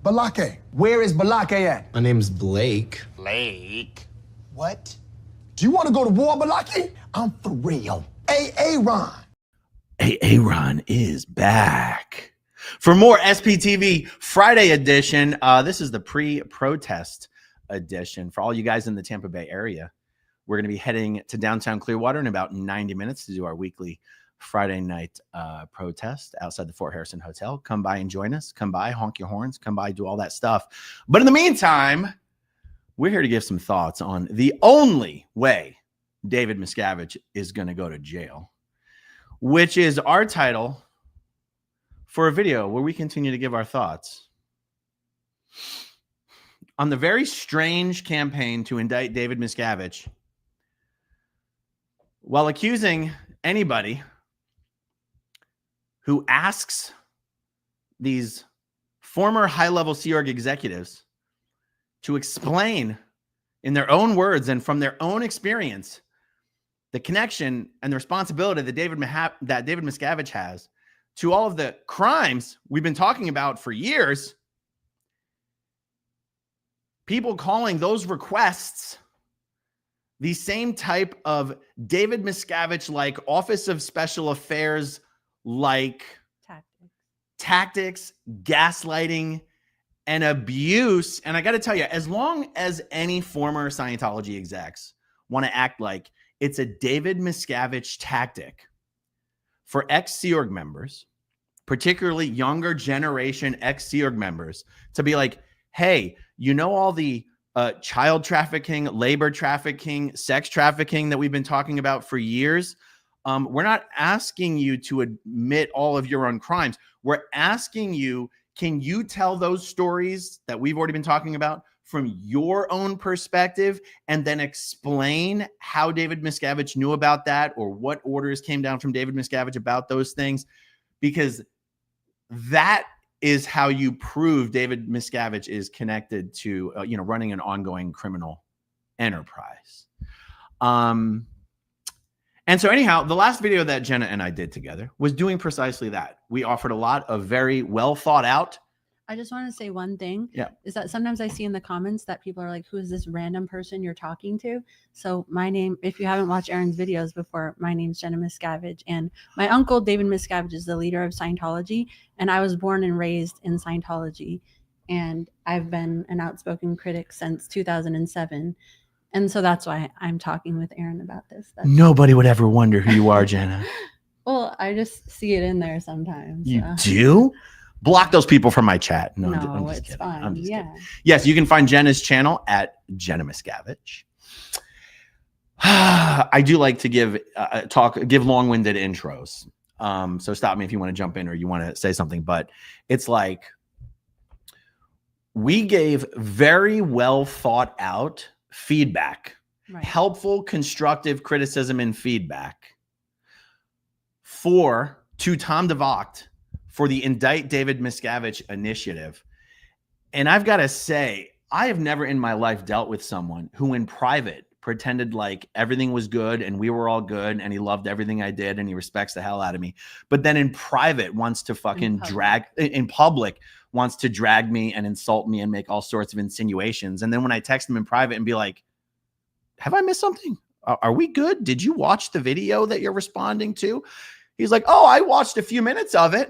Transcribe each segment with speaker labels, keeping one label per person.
Speaker 1: Balake. Where is Balake at?
Speaker 2: My name's Blake.
Speaker 1: Blake? What? Do you want to go to war, Balake? I'm for real. Aaron.
Speaker 3: Aaron is back. For more SPTV Friday edition, this is the pre-protest edition. For all you guys in the Tampa Bay area, we're going to be heading to downtown Clearwater in about 90 minutes to do our weekly Friday night protest outside the Fort Harrison Hotel. Come by and join us. Come by, honk your horns. Come by, do all that stuff. But in the meantime, we're here to give some thoughts on the only way David Miscavige is going to go to jail, which is our title for a video where we continue to give our thoughts on the very strange campaign to indict David Miscavige while accusing anybody who asks these former high-level Sea Org executives to explain in their own words and from their own experience the connection and the responsibility that David Miscavige has to all of the crimes we've been talking about for years. People calling those requests the same type of David Miscavige-like Office of Special Affairs like tactics, gaslighting, and abuse. And I got to tell you, as long as any former Scientology execs want to act like it's a David Miscavige tactic for ex-Sea Org members, particularly younger generation ex-Sea Org members, to be like, hey, you know all the child trafficking, labor trafficking, sex trafficking that we've been talking about for years? We're not asking you to admit all of your own crimes. We're asking you, can you tell those stories that we've already been talking about from your own perspective and then explain how David Miscavige knew about that or what orders came down from David Miscavige about those things? Because that is how you prove David Miscavige is connected to, running an ongoing criminal enterprise. And so anyhow, the last video that Jenna and I did together was doing precisely that. We offered a lot of very well thought out.
Speaker 4: I just want to say one thing.
Speaker 3: Yeah.
Speaker 4: Is that sometimes I see in the comments that people are like, who is this random person you're talking to? So my name, if you haven't watched Aaron's videos before, my name's Jenna Miscavige. And my uncle, David Miscavige, is the leader of Scientology. And I was born and raised in Scientology. And I've been an outspoken critic since 2007. And so that's why I'm talking with Aaron about this.
Speaker 3: Nobody would ever wonder who you are, Jenna.
Speaker 4: Well, I just see it in there sometimes.
Speaker 3: You do? Block those people from my chat. No, I'm just
Speaker 4: it's
Speaker 3: kidding.
Speaker 4: fine.
Speaker 3: I'm just
Speaker 4: Yeah.
Speaker 3: kidding. Yes, you can find Jenna's channel at Jenna Miscavige. I do like to give long-winded intros. So stop me if you want to jump in or you want to say something. But it's like we gave very well thought out feedback, right. Helpful, constructive criticism and feedback to Tom De Vocht for the Indict David Miscavige initiative. And I've got to say, I have never in my life dealt with someone who in private pretended like everything was good and we were all good and he loved everything I did and he respects the hell out of me. But then in private wants to fucking in public wants to drag me and insult me and make all sorts of insinuations. And then when I text him in private and be like, have I missed something? Are we good? Did you watch the video that you're responding to? He's like, oh, I watched a few minutes of it.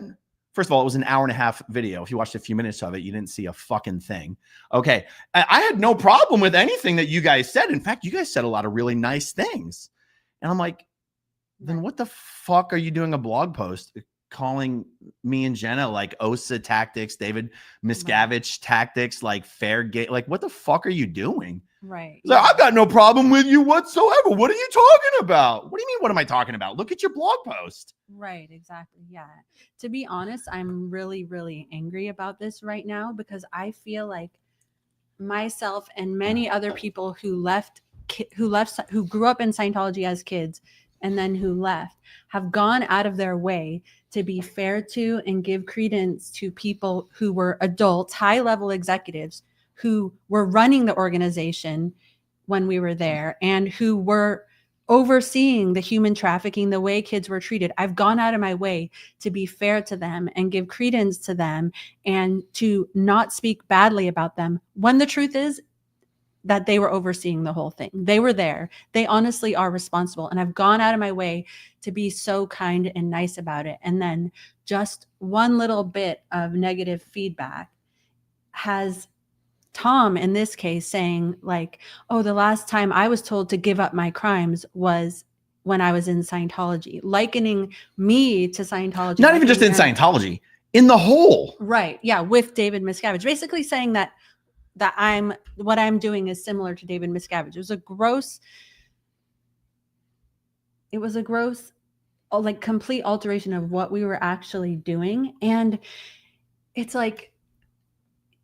Speaker 3: First of all, it was an hour and a half video. If you watched a few minutes of it, you didn't see a fucking thing. Okay. I had no problem with anything that you guys said. In fact, you guys said a lot of really nice things. And I'm like, then what the fuck are you doing a blog post calling me and Jenna like OSA tactics, David Miscavige tactics, like fair game? Like, what the fuck are you doing?
Speaker 4: Right.
Speaker 3: Like, I've got no problem with you whatsoever. What are you talking about? What do you mean, what am I talking about? Look at your blog post.
Speaker 4: Right, exactly. Yeah. To be honest, I'm really, really angry about this right now because I feel like myself and many other people who grew up in Scientology as kids and then who left have gone out of their way to be fair to and give credence to people who were adults, high-level executives who were running the organization when we were there and who were overseeing the human trafficking, the way kids were treated. I've gone out of my way to be fair to them and give credence to them and to not speak badly about them, when the truth is that they were overseeing the whole thing. They were there. They honestly are responsible. And I've gone out of my way to be so kind and nice about it. And then just one little bit of negative feedback has Tom, in this case, saying like, oh, the last time I was told to give up my crimes was when I was in Scientology, likening me to Scientology.
Speaker 3: Not even just in Scientology, in the whole.
Speaker 4: Right. Yeah. With David Miscavige, basically saying that what I'm doing is similar to David Miscavige. It was a gross, like complete alteration of what we were actually doing. And it's like,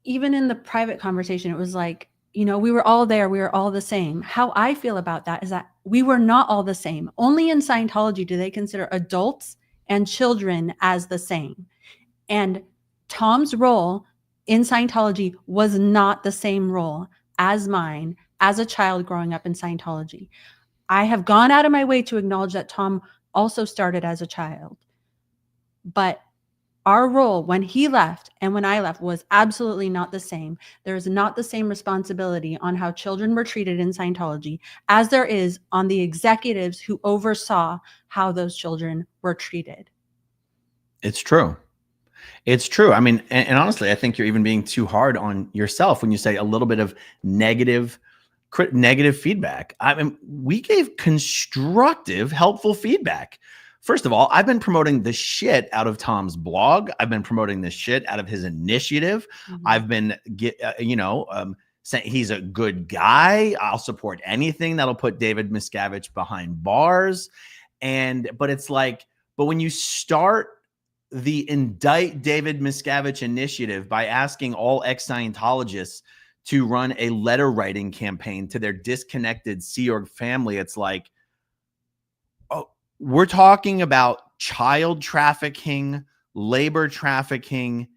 Speaker 4: even in the private conversation, it was like, you know, we were all there. We were all the same. How I feel about that is that we were not all the same. Only in Scientology do they consider adults and children as the same. And Tom's role in Scientology was not the same role as mine as a child growing up in Scientology. I have gone out of my way to acknowledge that Tom also started as a child. But our role when he left and when I left was absolutely not the same. There is not the same responsibility on how children were treated in Scientology as there is on the executives who oversaw how those children were treated.
Speaker 3: It's true. It's true. I mean, and honestly, I think you're even being too hard on yourself when you say a little bit of negative feedback. I mean, we gave constructive, helpful feedback. First of all, I've been promoting the shit out of Tom's blog. I've been promoting the shit out of his initiative. Mm-hmm. I've been, saying he's a good guy. I'll support anything that'll put David Miscavige behind bars. But it's like, but when you start the Indict David Miscavige initiative by asking all ex-Scientologists to run a letter writing campaign to their disconnected Sea Org family, it's like, we're talking about child trafficking, labor trafficking,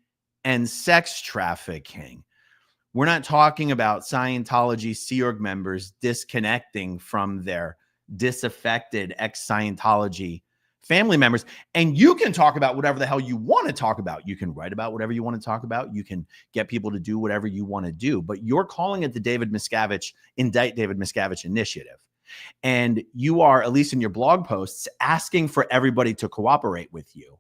Speaker 3: and sex trafficking. We're not talking about Scientology Sea Org members disconnecting from their disaffected ex-Scientology family members. And you can talk about whatever the hell you want to talk about. You can write about whatever you want to talk about. You can get people to do whatever you want to do. But you're calling it the Indict David Miscavige initiative. And you are, at least in your blog posts, asking for everybody to cooperate with you.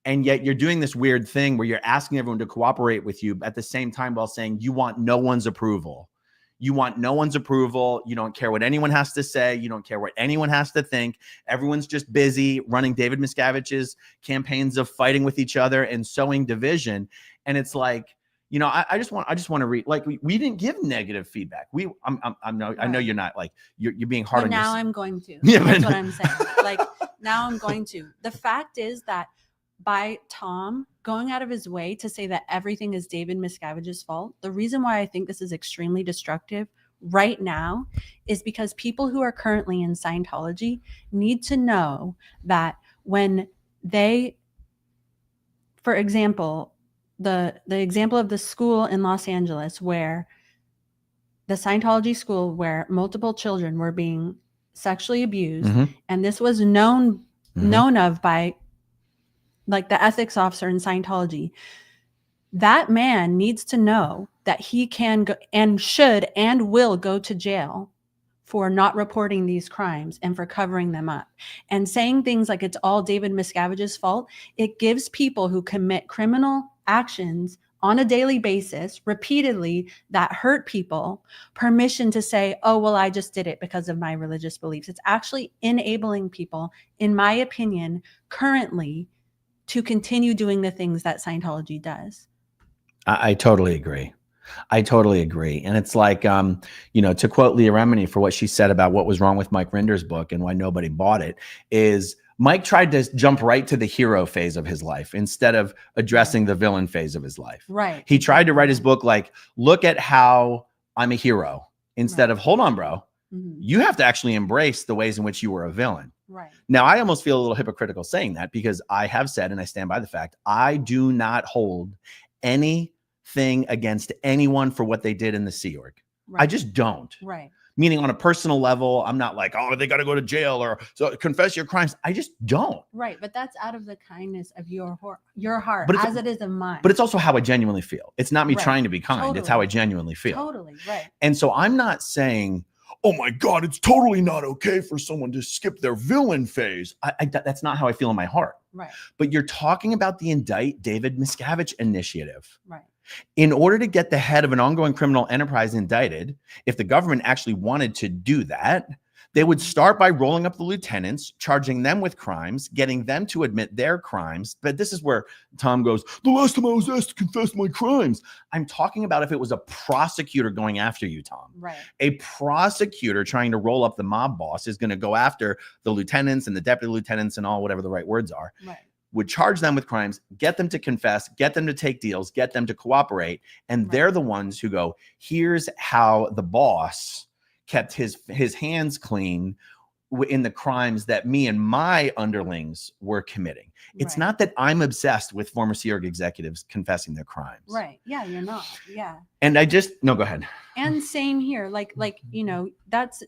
Speaker 3: And yet you're doing this weird thing where you're asking everyone to cooperate with you at the same time while saying you want no one's approval. You want no one's approval. You don't care what anyone has to say. You don't care what anyone has to think. Everyone's just busy running David Miscavige's campaigns of fighting with each other and sowing division. And it's like, you know, I just want to read, like, we didn't give negative feedback. I know you're not, like, you're being hard on yourself.
Speaker 4: Now I'm going to. Yeah, that's what I'm saying. Like, now I'm going to. The fact is that by Tom going out of his way to say that everything is David Miscavige's fault, the reason why I think this is extremely destructive right now is because people who are currently in Scientology need to know that when they, for example, the example of the school in Los Angeles, where the Scientology school where multiple children were being sexually abused, mm-hmm. and this was known of by, like, the ethics officer in Scientology, that man needs to know that he can go and should and will go to jail for not reporting these crimes and for covering them up. And saying things like it's all David Miscavige's fault, it gives people who commit criminal actions on a daily basis, repeatedly, that hurt people, permission to say, oh, well, I just did it because of my religious beliefs. It's actually enabling people, in my opinion, currently, to continue doing the things that Scientology does.
Speaker 3: I totally agree. And it's like, to quote Leah Remini for what she said about what was wrong with Mike Rinder's book and why nobody bought it, is Mike tried to jump right to the hero phase of his life instead of addressing the villain phase of his life.
Speaker 4: Right.
Speaker 3: He tried to write his book like, look at how I'm a hero, instead of, hold on, bro. Mm-hmm. You have to actually embrace the ways in which you were a villain.
Speaker 4: Right.
Speaker 3: Now, I almost feel a little hypocritical saying that, because I have said, and I stand by the fact, I do not hold anything against anyone for what they did in the Sea Org. Right. I just don't.
Speaker 4: Right.
Speaker 3: Meaning on a personal level, I'm not like, oh, they got to go to jail or so confess your crimes. I just don't.
Speaker 4: Right. But that's out of the kindness of your heart,
Speaker 3: But
Speaker 4: as it is of mine.
Speaker 3: But it's also how I genuinely feel. It's not me
Speaker 4: Right.
Speaker 3: trying to be kind.
Speaker 4: Totally.
Speaker 3: It's how I genuinely feel.
Speaker 4: Totally. Right.
Speaker 3: And so I'm not saying, oh my God, it's totally not okay for someone to skip their villain phase. That's not how I feel in my heart.
Speaker 4: Right.
Speaker 3: But you're talking about the Indict David Miscavige initiative.
Speaker 4: Right.
Speaker 3: In order to get the head of an ongoing criminal enterprise indicted, if the government actually wanted to do that, they would start by rolling up the lieutenants, charging them with crimes, getting them to admit their crimes. But this is where Tom goes, the last time I was asked to confess my crimes. I'm talking about if it was a prosecutor going after you, Tom.
Speaker 4: Right.
Speaker 3: A prosecutor trying to roll up the mob boss is going to go after the lieutenants and the deputy lieutenants and all, whatever the right words are.
Speaker 4: Right.
Speaker 3: Would charge them with crimes, get them to confess, get them to take deals, get them to cooperate. And they're the ones who go, here's how the boss kept his hands clean in the crimes that me and my underlings were committing. It's not that I'm obsessed with former Sea Org executives confessing their crimes.
Speaker 4: Right. Yeah, you're not. Yeah.
Speaker 3: And no, go ahead.
Speaker 4: And same here. Like, you know,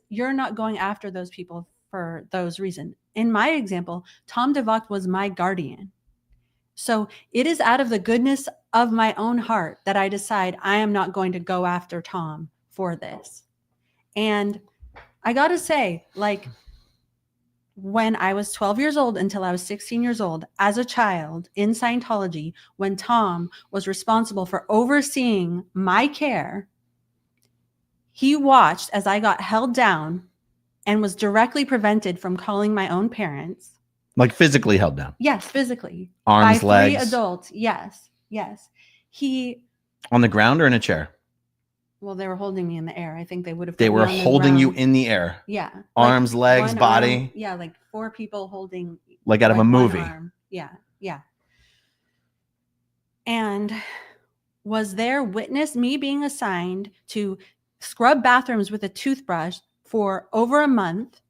Speaker 4: you're not going after those people for those reasons. In my example, Tom De Vocht was my guardian. So it is out of the goodness of my own heart that I decide I am not going to go after Tom for this. And I got to say, like, when I was 12 years old until I was 16 years old, as a child in Scientology, when Tom was responsible for overseeing my care, he watched as I got held down and was directly prevented from calling my own parents.
Speaker 3: Like physically held down?
Speaker 4: Yes, physically.
Speaker 3: Arms,
Speaker 4: by
Speaker 3: legs?
Speaker 4: 3 adults. Yes, yes.
Speaker 3: On the ground or in a chair?
Speaker 4: Well, they were holding me in the air. I think they would have.
Speaker 3: They were holding you in the air.
Speaker 4: Yeah.
Speaker 3: Arms, legs, body.
Speaker 4: Arm, yeah, like 4 people holding.
Speaker 3: Like out of a movie.
Speaker 4: Yeah, yeah. And was there witness me being assigned to scrub bathrooms with a toothbrush for over a month.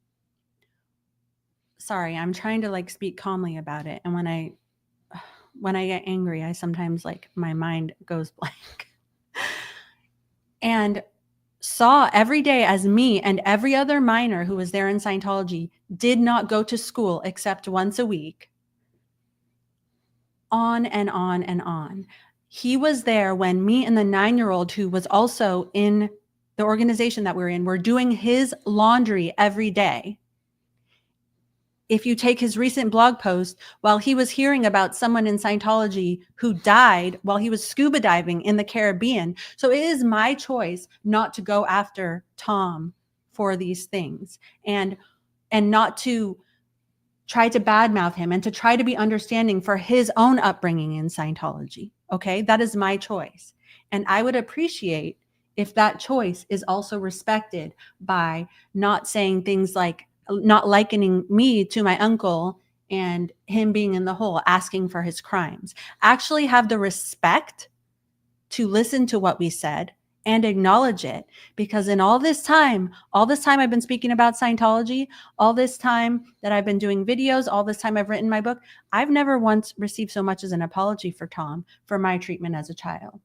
Speaker 4: Sorry, I'm trying to like speak calmly about it. And when I get angry, I sometimes like my mind goes blank. And saw every day as me and every other minor who was there in Scientology did not go to school except once a week. On and on and on. He was there when me and the 9-year-old who was also in the organization that we're in were doing his laundry every day. If you take his recent blog post, while he was hearing about someone in Scientology who died while he was scuba diving in the Caribbean. So it is my choice not to go after Tom for these things and not to try to badmouth him and to try to be understanding for his own upbringing in Scientology. Okay, that is my choice. And I would appreciate if that choice is also respected by not saying things like, not likening me to my uncle and him being in the hole, asking for his crimes. Actually have the respect to listen to what we said and acknowledge it. Because in all this time I've been speaking about Scientology, all this time that I've been doing videos, all this time I've written my book, I've never once received so much as an apology for Tom for my treatment as a child.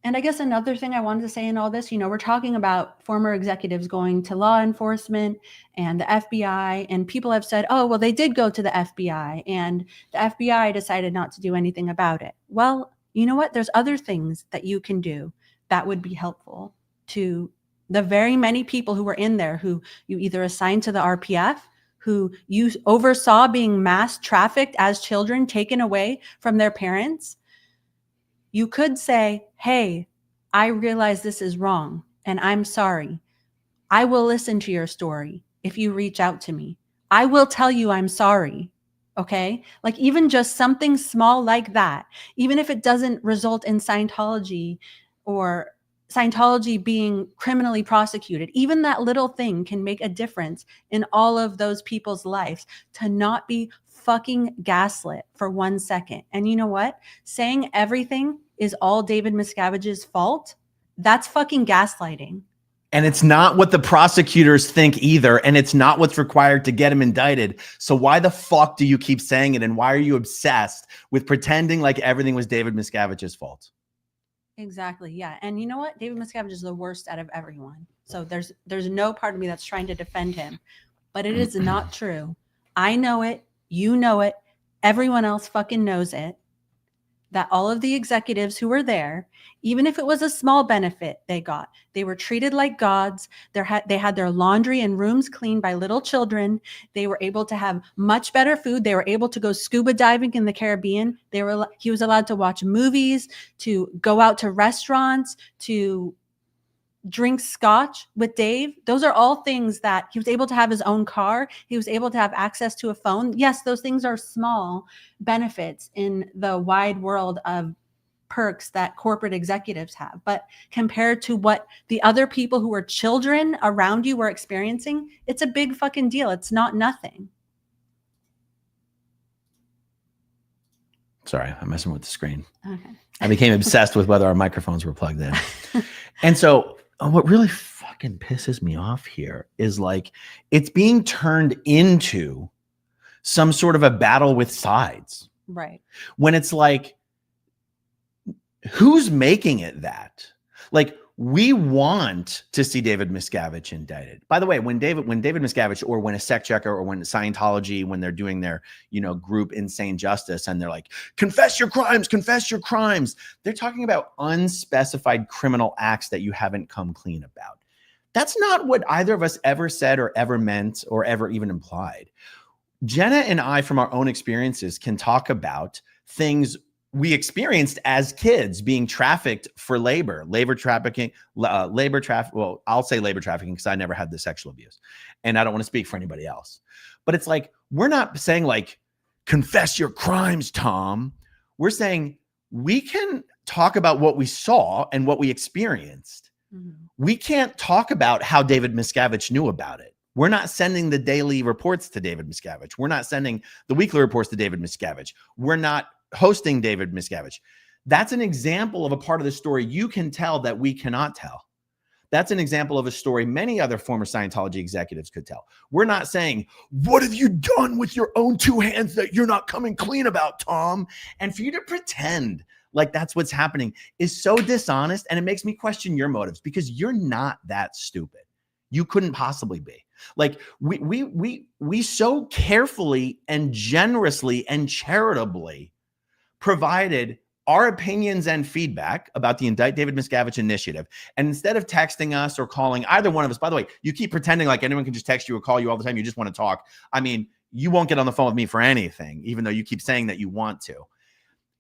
Speaker 4: And I guess another thing I wanted to say in all this, we're talking about former executives going to law enforcement and the FBI, and people have said, oh, well, they did go to the FBI and the FBI decided not to do anything about it. Well, you know what? There's other things that you can do that would be helpful to the very many people who were in there who you either assigned to the RPF, who you oversaw being mass trafficked as children, taken away from their parents. You could say, hey, I realize this is wrong and I'm sorry. I will listen to your story if you reach out to me. I will tell you I'm sorry. Okay? Like even just something small like that, even if it doesn't result in Scientology or Scientology being criminally prosecuted, even that little thing can make a difference in all of those people's lives to not be fucking gaslit for 1 second. And you know what? Saying everything is all David Miscavige's fault, that's fucking gaslighting.
Speaker 3: And it's not what the prosecutors think either. And it's not what's required to get him indicted. So why the fuck do you keep saying it? And why are you obsessed with pretending like everything was David Miscavige's fault?
Speaker 4: Exactly. Yeah. And you know what? David Miscavige is the worst out of everyone. So there's no part of me that's trying to defend him, but it is not true. I know it. You know it. Everyone else fucking knows it. That all of the executives who were there, even if it was a small benefit they were treated like gods. They had their laundry and rooms cleaned by little children. They were able to have much better food. They were able to go scuba diving in the Caribbean. He was allowed to watch movies, to go out to restaurants, to drink scotch with Dave. Those are all things that he was able to have his own car. He was able to have access to a phone. Yes, those things are small benefits in the wide world of perks that corporate executives have. But compared to what the other people who were children around you were experiencing, it's a big fucking deal. It's not nothing.
Speaker 3: Sorry, I'm messing with the screen.
Speaker 4: Okay.
Speaker 3: I became obsessed with whether our microphones were plugged in. And so what really fucking pisses me off here is like it's being turned into some sort of a battle with sides.
Speaker 4: Right.
Speaker 3: When it's like, who's making it that? Like, we want to see David Miscavige indicted. By the way, when David Miscavige, or when a sect checker, or when Scientology, when they're doing their, group Insane Justice, and they're like, confess your crimes, they're talking about unspecified criminal acts that you haven't come clean about. That's not what either of us ever said or ever meant or ever even implied. Jenna and I, from our own experiences, can talk about things we experienced as kids, being trafficked for labor trafficking. Well, I'll say labor trafficking because I never had the sexual abuse, and I don't want to speak for anybody else. But it's like, we're not saying like, confess your crimes, Tom. We're saying we can talk about what we saw and what we experienced. Mm-hmm. We can't talk about how David Miscavige knew about it. We're not sending the daily reports to David Miscavige. We're not sending the weekly reports to David Miscavige. We're not hosting David Miscavige. That's an example of a part of the story you can tell that we cannot tell. That's an example of a story many other former Scientology executives could tell. We're not saying, what have you done with your own two hands that you're not coming clean about, Tom? And for you to pretend like that's what's happening is so dishonest, and it makes me question your motives, because you're not that stupid. You couldn't possibly be. Like, we so carefully and generously and charitably provided our opinions and feedback about the Indict David Miscavige initiative. And instead of texting us or calling either one of us, by the way, you keep pretending like anyone can just text you or call you all the time. You just want to talk. I mean, you won't get on the phone with me for anything, even though you keep saying that you want to.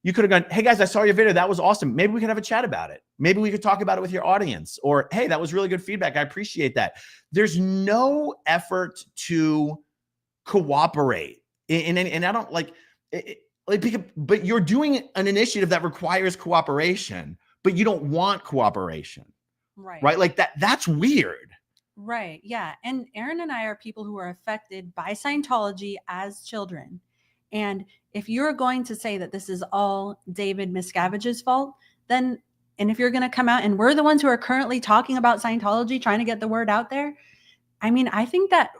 Speaker 3: You could have gone, hey guys, I saw your video. That was awesome. Maybe we could have a chat about it. Maybe we could talk about it with your audience. Or, hey, that was really good feedback. I appreciate that. There's no effort to cooperate. And I don't like it. But you're doing an initiative that requires cooperation, but you don't want cooperation. Right? Like that's weird.
Speaker 4: Right. Yeah. And Aaron and I are people who are affected by Scientology as children. And if you're going to say that this is all David Miscavige's fault, then, and if you're going to come out and we're the ones who are currently talking about Scientology, trying to get the word out there, I mean, I think that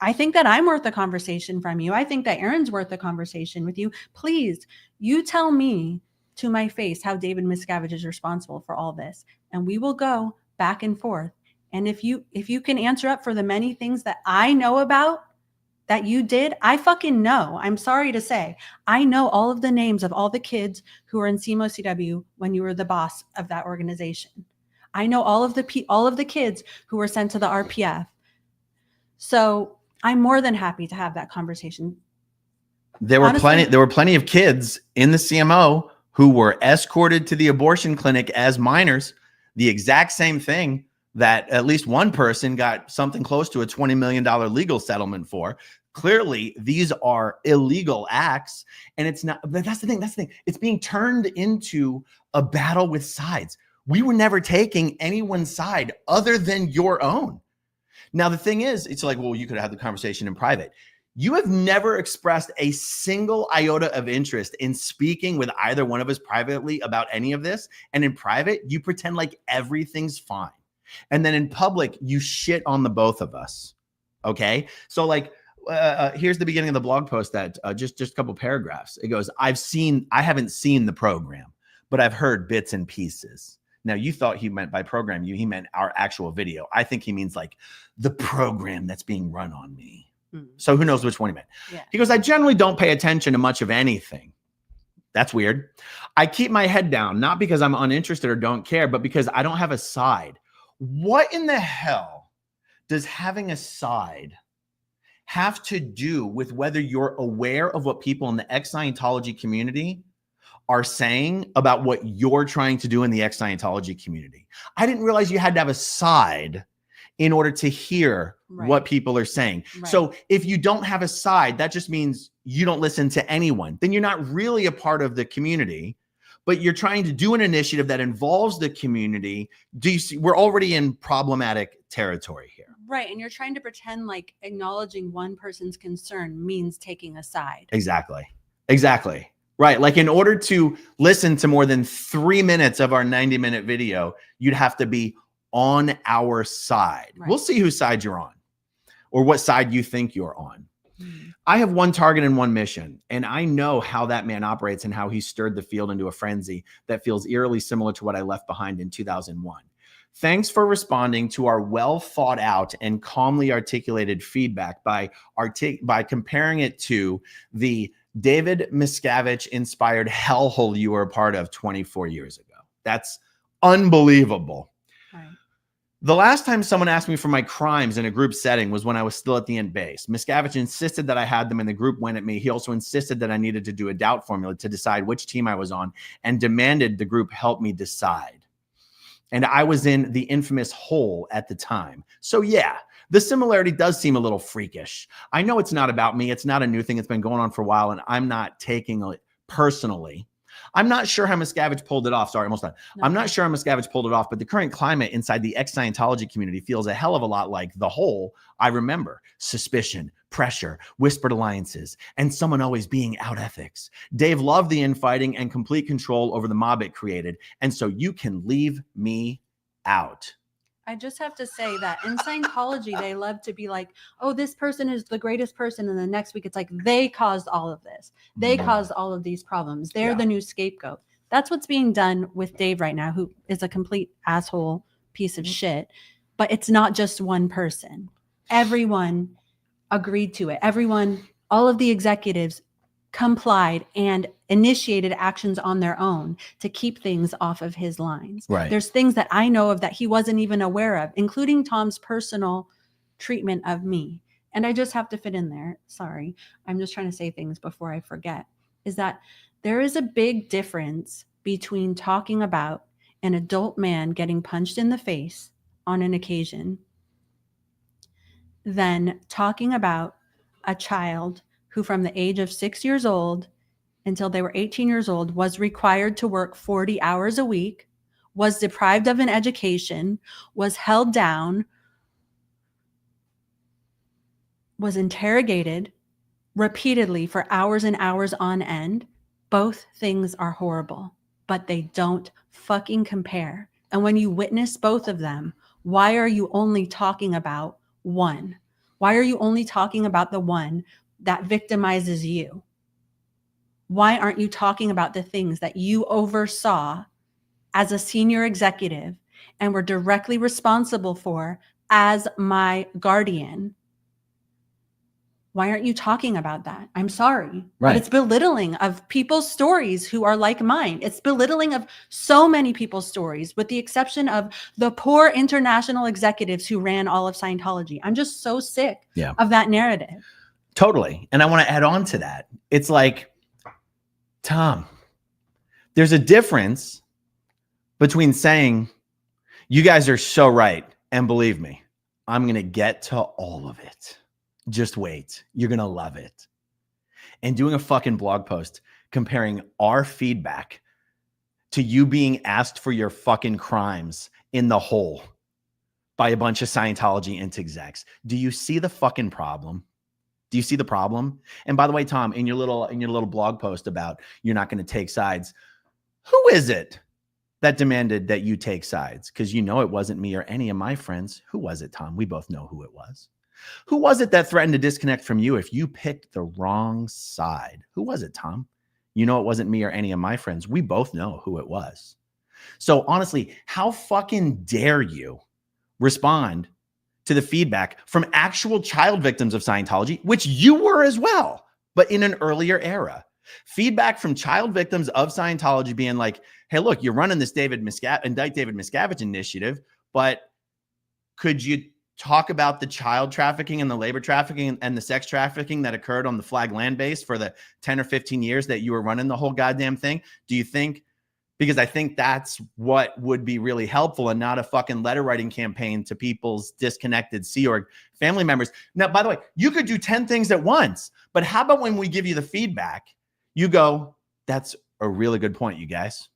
Speaker 4: I'm worth a conversation from you. I think that Aaron's worth a conversation with you. Please, you tell me to my face how David Miscavige is responsible for all this, and we will go back and forth. And if you can answer up for the many things that I know about that you did, I fucking know. I'm sorry to say, I know all of the names of all the kids who were in CMO-CW when you were the boss of that organization. I know all of the kids who were sent to the RPF. So I'm more than happy to have that conversation.
Speaker 3: There were plenty of kids in the CMO who were escorted to the abortion clinic as minors. The exact same thing that at least one person got something close to a $20 million legal settlement for. Clearly, these are illegal acts, and it's not. But that's the thing. It's being turned into a battle with sides. We were never taking anyone's side other than your own. Now, the thing is, it's like, well, you could have had the conversation in private. You have never expressed a single iota of interest in speaking with either one of us privately about any of this. And in private, you pretend like everything's fine. And then in public, you shit on the both of us. Okay? So like, here's the beginning of the blog post that just a couple paragraphs. It goes, I haven't seen the program, but I've heard bits and pieces. Now, you thought he meant by program he meant our actual video. I think he means like the program that's being run on me. So who knows which one he meant.
Speaker 4: Yeah.
Speaker 3: He goes, I generally don't pay attention to much of anything. That's weird. I keep my head down, not because I'm uninterested or don't care, but because I don't have a side. What in the hell does having a side have to do with whether you're aware of what people in the ex-Scientology community are saying about what you're trying to do in the ex-Scientology community? I didn't realize you had to have a side in order to hear what people are saying. So if you don't have a side, that just means you don't listen to anyone. Then you're not really a part of the community, but you're trying to do an initiative that involves the community. Do you see, we're already in problematic territory here.
Speaker 4: Right. And you're trying to pretend like acknowledging one person's concern means taking a side.
Speaker 3: Exactly. Exactly. Right. Like in order to listen to more than 3 minutes of our 90-minute video, you'd have to be on our side. We'll see whose side you're on or what side you think you're on. I have one target and one mission, and I know how that man operates and how he stirred the field into a frenzy that feels eerily similar to what I left behind in 2001. Thanks for responding to our well thought out and calmly articulated feedback by comparing it to the David Miscavige inspired hellhole you were a part of 24 years ago. That's unbelievable.
Speaker 4: Right.
Speaker 3: The last time someone asked me for my crimes in a group setting was when I was still at the end base. Miscavige insisted that I had them and the group went at me. He also insisted that I needed to do a doubt formula to decide which team I was on and demanded the group help me decide. And I was in the infamous hole at the time. So yeah, the similarity does seem a little freakish. I know it's not about me. It's not a new thing. It's been going on for a while and I'm not taking it personally. I'm not sure how Miscavige pulled it off. Sorry, almost done. No. I'm not sure how Miscavige pulled it off, but the current climate inside the ex-Scientology community feels a hell of a lot like the whole I remember. Suspicion, pressure, whispered alliances, and someone always being out ethics. Dave loved the infighting and complete control over the mob it created, and so you can leave me out.
Speaker 4: I just have to say that in Scientology, they love to be like, oh, this person is the greatest person. And the next week, it's like, they caused all of this. They caused all of these problems. They're the new scapegoat. That's what's being done with Dave right now, who is a complete asshole piece of shit. But it's not just one person. Everyone agreed to it. Everyone, all of the executives complied and initiated actions on their own to keep things off of his lines.
Speaker 3: Right.
Speaker 4: There's things that I know of that he wasn't even aware of, including Tom's personal treatment of me. And I just have to fit in there. Sorry. I'm just trying to say things before I forget. Is that there is a big difference between talking about an adult man getting punched in the face on an occasion than talking about a child who from the age of 6 years old until they were 18 years old was required to work 40 hours a week, was deprived of an education, was held down, was interrogated repeatedly for hours and hours on end. Both things are horrible, but they don't fucking compare. And when you witness both of them, why are you only talking about one? Why are you only talking about the one that victimizes you? Why aren't you talking about the things that you oversaw as a senior executive and were directly responsible for as my guardian? Why aren't you talking about that? I'm sorry, but it's belittling of people's stories who are like mine. It's belittling of so many people's stories, with the exception of the poor international executives who ran all of Scientology. I'm just so sick of that narrative.
Speaker 3: Totally. And I want to add on to that. It's like, Tom, there's a difference between saying, you guys are so right, and believe me, I'm going to get to all of it. Just wait. You're going to love it. And doing a fucking blog post comparing our feedback to you being asked for your fucking crimes in the hole by a bunch of Scientology execs. Do you see the fucking problem? Do you see the problem? And by the way, Tom, in your little blog post about you're not going to take sides, who is it that demanded that you take sides? Because you know it wasn't me or any of my friends. Who was it, Tom? We both know who it was. Who was it that threatened to disconnect from you if you picked the wrong side? Who was it, Tom? You know, it wasn't me or any of my friends. We both know who it was. So honestly, how fucking dare you respond to the feedback from actual child victims of Scientology, which you were as well, but in an earlier era? Feedback from child victims of Scientology being like, hey, look, you're running this Indict David Miscavige initiative, but could you talk about the child trafficking and the labor trafficking and the sex trafficking that occurred on the Flag land base for the 10 or 15 years that you were running the whole goddamn thing? Do you think, because I think that's what would be really helpful, and not a fucking letter writing campaign to people's disconnected Sea Org family members. Now, by the way, you could do 10 things at once, but how about when we give you the feedback, you go, that's a really good point, you guys.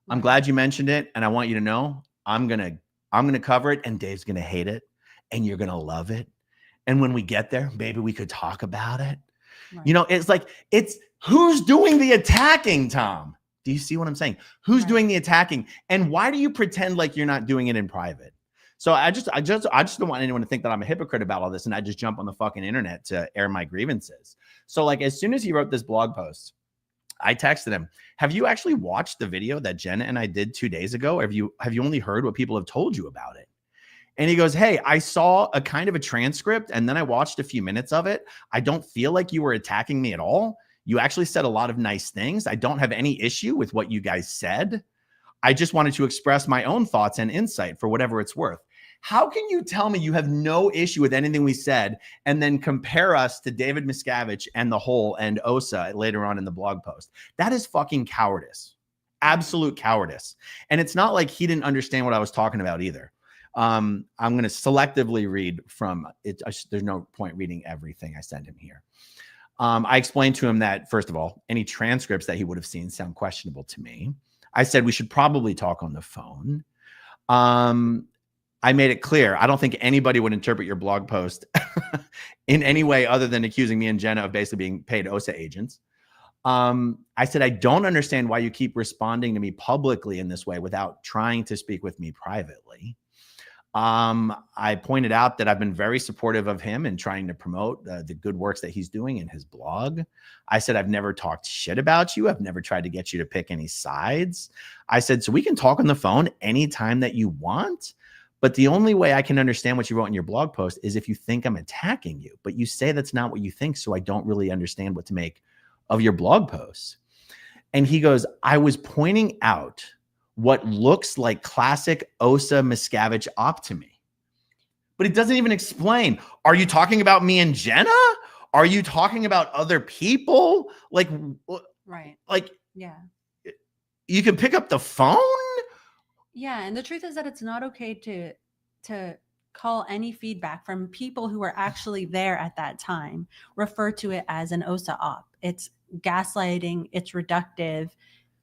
Speaker 3: I'm glad you mentioned it, and I want you to know I'm gonna cover it, and Dave's gonna hate it, and you're gonna love it. And when we get there, maybe we could talk about it. Right. You know, it's like, it's who's doing the attacking, Tom? Do you see what I'm saying? Who's doing the attacking? And why do you pretend like you're not doing it in private? So I just don't want anyone to think that I'm a hypocrite about all this, and I just jump on the fucking internet to air my grievances. So like, as soon as he wrote this blog post, I texted him, have you actually watched the video that Jenna and I did 2 days ago? Have you only heard what people have told you about it? And he goes, hey, I saw a kind of a transcript, and then I watched a few minutes of it. I don't feel like you were attacking me at all. You actually said a lot of nice things. I don't have any issue with what you guys said. I just wanted to express my own thoughts and insight for whatever it's worth. How can you tell me you have no issue with anything we said and then compare us to David Miscavige and The Hole and OSA later on in the blog post? That is fucking cowardice. Absolute cowardice. And it's not like he didn't understand what I was talking about either. I'm going to selectively read from it. There's no point reading everything I send him here. I explained to him that, first of all, any transcripts that he would have seen sound questionable to me. I said we should probably talk on the phone. I made it clear, I don't think anybody would interpret your blog post in any way other than accusing me and Jenna of basically being paid OSA agents. I said, I don't understand why you keep responding to me publicly in this way without trying to speak with me privately. I pointed out that I've been very supportive of him and trying to promote the good works that he's doing in his blog. I said, I've never talked shit about you. I've never tried to get you to pick any sides. I said, so we can talk on the phone anytime that you want. But the only way I can understand what you wrote in your blog post is if you think I'm attacking you. But you say that's not what you think, so I don't really understand what to make of your blog posts. And he goes, I was pointing out what looks like classic OSA Miscavige op to me. But it doesn't even explain. Are you talking about me and Jenna? Are you talking about other people? Like,
Speaker 4: right.
Speaker 3: Like,
Speaker 4: yeah.
Speaker 3: You can pick up the phone?
Speaker 4: Yeah. And the truth is that it's not okay to call any feedback from people who were actually there at that time, refer to it as an OSA op. It's gaslighting. It's reductive.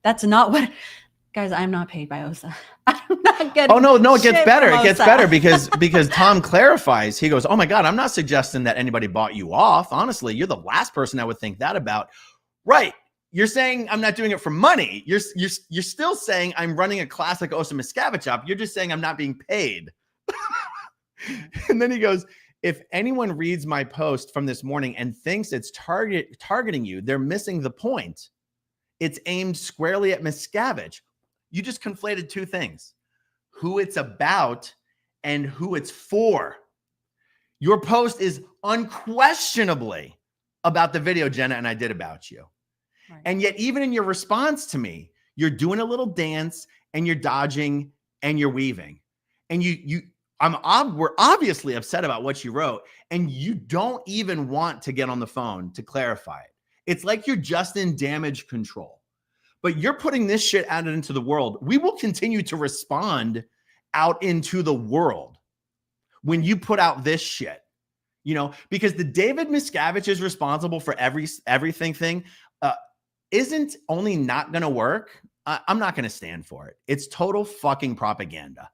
Speaker 4: That's not what... Guys, I'm not paid by OSA. I'm not getting.
Speaker 3: Oh no, it gets better. It gets
Speaker 4: OSA.
Speaker 3: better because Tom clarifies. He goes, "Oh my God, I'm not suggesting that anybody bought you off. Honestly, you're the last person I would think that about." Right? You're saying I'm not doing it for money. You're still saying I'm running a classic OSA Miscavige op. You're just saying I'm not being paid. And then he goes, "If anyone reads my post from this morning and thinks it's targeting you, they're missing the point. It's aimed squarely at Miscavige." You just conflated two things: who it's about and who it's for. Your post is unquestionably about the video Jenna and I did about you. Right. And yet, even in your response to me, you're doing a little dance and you're dodging and you're weaving. And we're obviously upset about what you wrote, and you don't even want to get on the phone to clarify it. It's like you're just in damage control. But you're putting this shit out into the world. We will continue to respond out into the world when you put out this shit, because the David Miscavige is responsible for everything thing isn't only not going to work. I'm not going to stand for it. It's total fucking propaganda.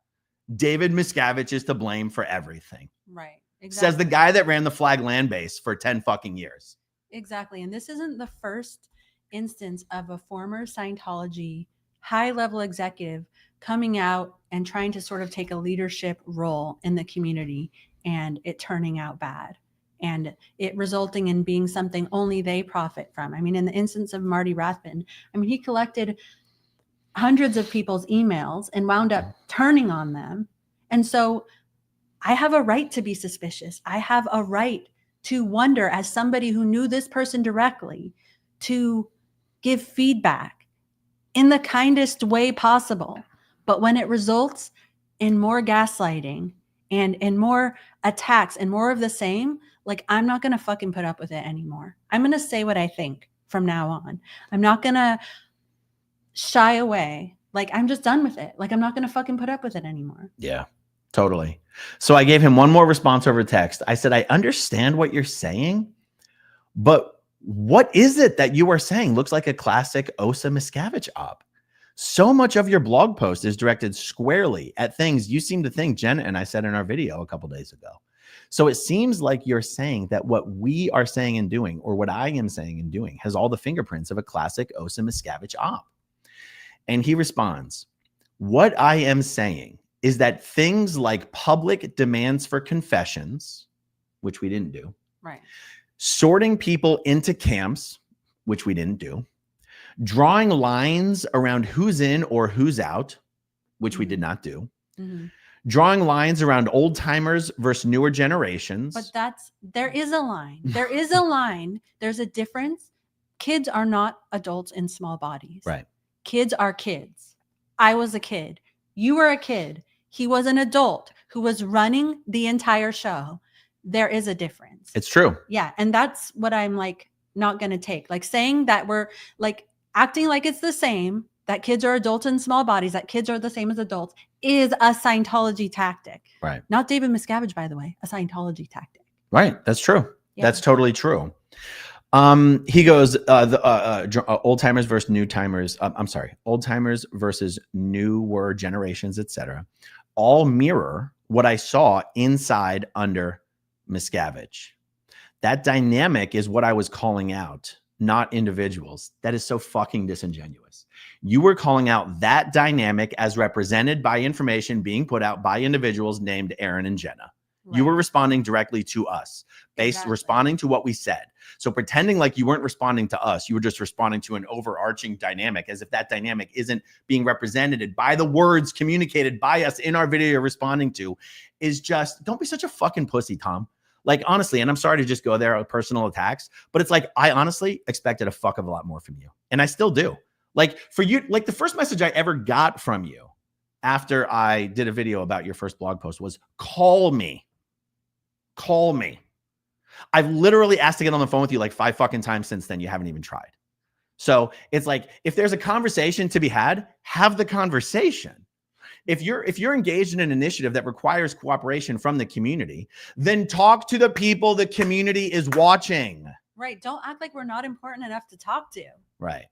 Speaker 3: David Miscavige is to blame for everything.
Speaker 4: Right. Exactly.
Speaker 3: Says the guy that ran the Flag land base for 10 fucking years.
Speaker 4: Exactly. And this isn't the first instance of a former Scientology high-level executive coming out and trying to sort of take a leadership role in the community and it turning out bad. and it resulting in being something only they profit from. I mean, in the instance of Marty Rathbun, I mean, he collected hundreds of people's emails and wound up turning on them. And so I have a right to be suspicious. I have a right to wonder, as somebody who knew this person directly, to give feedback in the kindest way possible. But when it results in more gaslighting and more attacks and more of the same, like, I'm not going to fucking put up with it anymore. I'm going to say what I think from now on. I'm not going to shy away. Like, I'm just done with it. Like, I'm not going to fucking put up with it anymore.
Speaker 3: Yeah, totally. So I gave him one more response over text. I said, I understand what you're saying, but what is it that you are saying looks like a classic Osa Miscavige op? So much of your blog post is directed squarely at things you seem to think Jenna and I said in our video a couple days ago. So it seems like you're saying that what we are saying and doing, or what I am saying and doing, has all the fingerprints of a classic Osa Miscavige op. And he responds, what I am saying is that things like public demands for confessions, which we didn't do,
Speaker 4: right,
Speaker 3: sorting people into camps, which we didn't do, drawing lines around who's in or who's out, which we did not do, drawing lines around old timers versus newer generations.
Speaker 4: But there is a line. There is a line. There's a difference. Kids are not adults in small bodies.
Speaker 3: Right.
Speaker 4: Kids are kids. I was a kid. You were a kid. He was an adult who was running the entire show. There is a difference.
Speaker 3: It's true.
Speaker 4: Yeah. And that's what I'm like, not going to take. Like, saying that we're like acting like it's the same, that kids are adults in small bodies, that kids are the same as adults, is a Scientology tactic.
Speaker 3: Right.
Speaker 4: Not David Miscavige, by the way, a Scientology tactic.
Speaker 3: Right. That's true.
Speaker 4: Yeah.
Speaker 3: That's totally true. He goes, old timers versus new timers. Old timers versus newer generations, etc. All mirror what I saw inside under Miscavige. That dynamic is what I was calling out, not individuals. That is so fucking disingenuous. You were calling out that dynamic as represented by information being put out by individuals named Aaron and Jenna. Right. You were responding directly to us, responding to what we said. So pretending like you weren't responding to us, you were just responding to an overarching dynamic, as if that dynamic isn't being represented by the words communicated by us in our video you're responding to, is just, don't be such a fucking pussy, Tom. Like, honestly, and I'm sorry to just go there with personal attacks, but it's like, I honestly expected a fuck of a lot more from you. And I still do. Like, for you, like, the first message I ever got from you after I did a video about your first blog post was, call me. Call me. I've literally asked to get on the phone with you like 5 fucking times since then. You haven't even tried. So it's like, if there's a conversation to be had, have the conversation. If you're engaged in an initiative that requires cooperation from the community, then talk to the people the community is watching.
Speaker 4: Right. Don't act like we're not important enough to talk to.
Speaker 3: Right.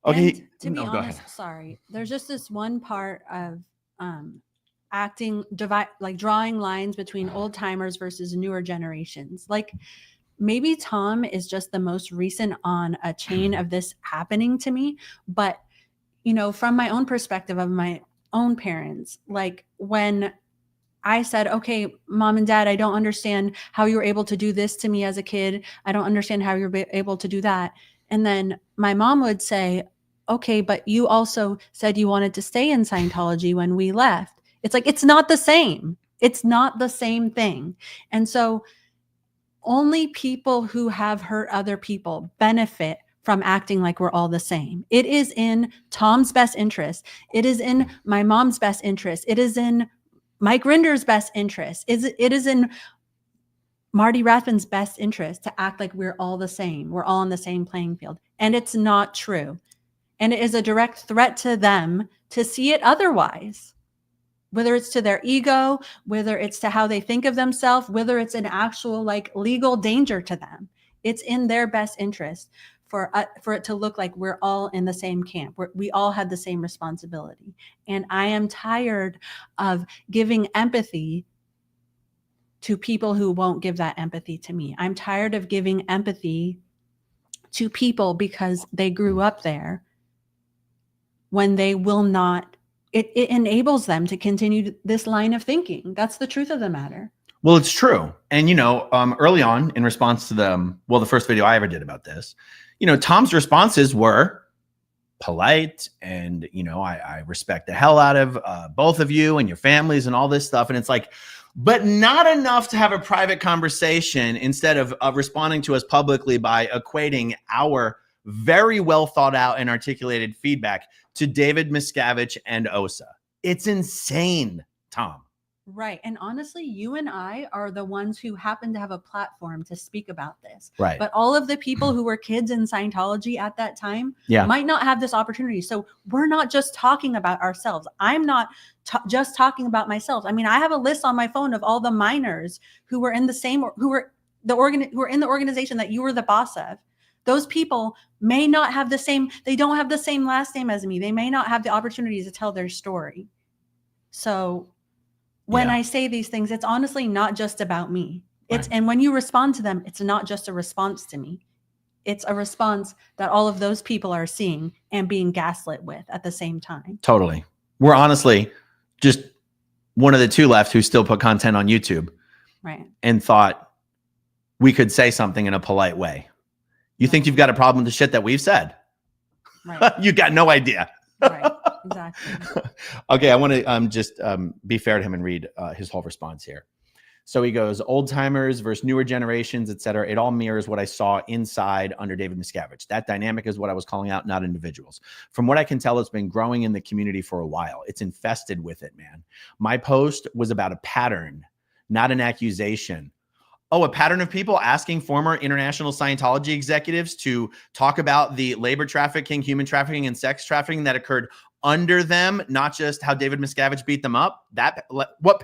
Speaker 3: Okay.
Speaker 4: And to be honest, sorry, there's just this one part of drawing lines between old timers versus newer generations. Like, maybe Tom is just the most recent on a chain of this happening to me. But, you know, from my own perspective of my own parents, like, when I said, okay, mom and dad, I don't understand how you were able to do this to me as a kid. I don't understand how you're able to do that. And then my mom would say, okay, but you also said you wanted to stay in Scientology when we left. It's like, it's not the same. It's not the same thing. And so only people who have hurt other people benefit from acting like we're all the same. It is in Tom's best interest. It is in my mom's best interest. It is in Mike Rinder's best interest. It is in Marty Rathbun's best interest to act like we're all the same. We're all on the same playing field. And it's not true. And it is a direct threat to them to see it otherwise. Whether it's to their ego, whether it's to how they think of themselves, whether it's an actual like legal danger to them. It's in their best interest for it to look like we're all in the same camp. We all had the same responsibility. And I am tired of giving empathy to people who won't give that empathy to me. I'm tired of giving empathy to people because they grew up there when they will not. It enables them to continue this line of thinking. That's the truth of the matter.
Speaker 3: Well, it's true. And, early on in response to the first video I ever did about this, Tom's responses were polite and, I respect the hell out of both of you and your families and all this stuff. And it's like, but not enough to have a private conversation instead of responding to us publicly by equating our very well thought out and articulated feedback to David Miscavige and Osa. It's insane, Tom.
Speaker 4: Right. And honestly, you and I are the ones who happen to have a platform to speak about this.
Speaker 3: Right.
Speaker 4: But all of the people who were kids in Scientology at that time might not have this opportunity. So we're not just talking about ourselves. I'm not just talking about myself. I mean, I have a list on my phone of all the minors who were in the same, who were in the organization that you were the boss of. Those people may not have the same, they don't have the same last name as me. They may not have the opportunity to tell their story. So when I say these things, it's honestly not just about me. And when you respond to them, it's not just a response to me. It's a response that all of those people are seeing and being gaslit with at the same time.
Speaker 3: Totally. We're honestly just one of the two left who still put content on YouTube.
Speaker 4: Right.
Speaker 3: And thought we could say something in a polite way. You think you've got a problem with the shit that we've said? Right. You got no idea.
Speaker 4: Right. Exactly.
Speaker 3: Okay, I want to just be fair to him and read his whole response here. So he goes, old timers versus newer generations, et cetera. It all mirrors what I saw inside under David Miscavige. That dynamic is what I was calling out, not individuals. From what I can tell, it's been growing in the community for a while. It's infested with it, man. My post was about a pattern, not an accusation. Oh, a pattern of people asking former international Scientology executives to talk about the labor trafficking, human trafficking, and sex trafficking that occurred under them, not just how David Miscavige beat them up. What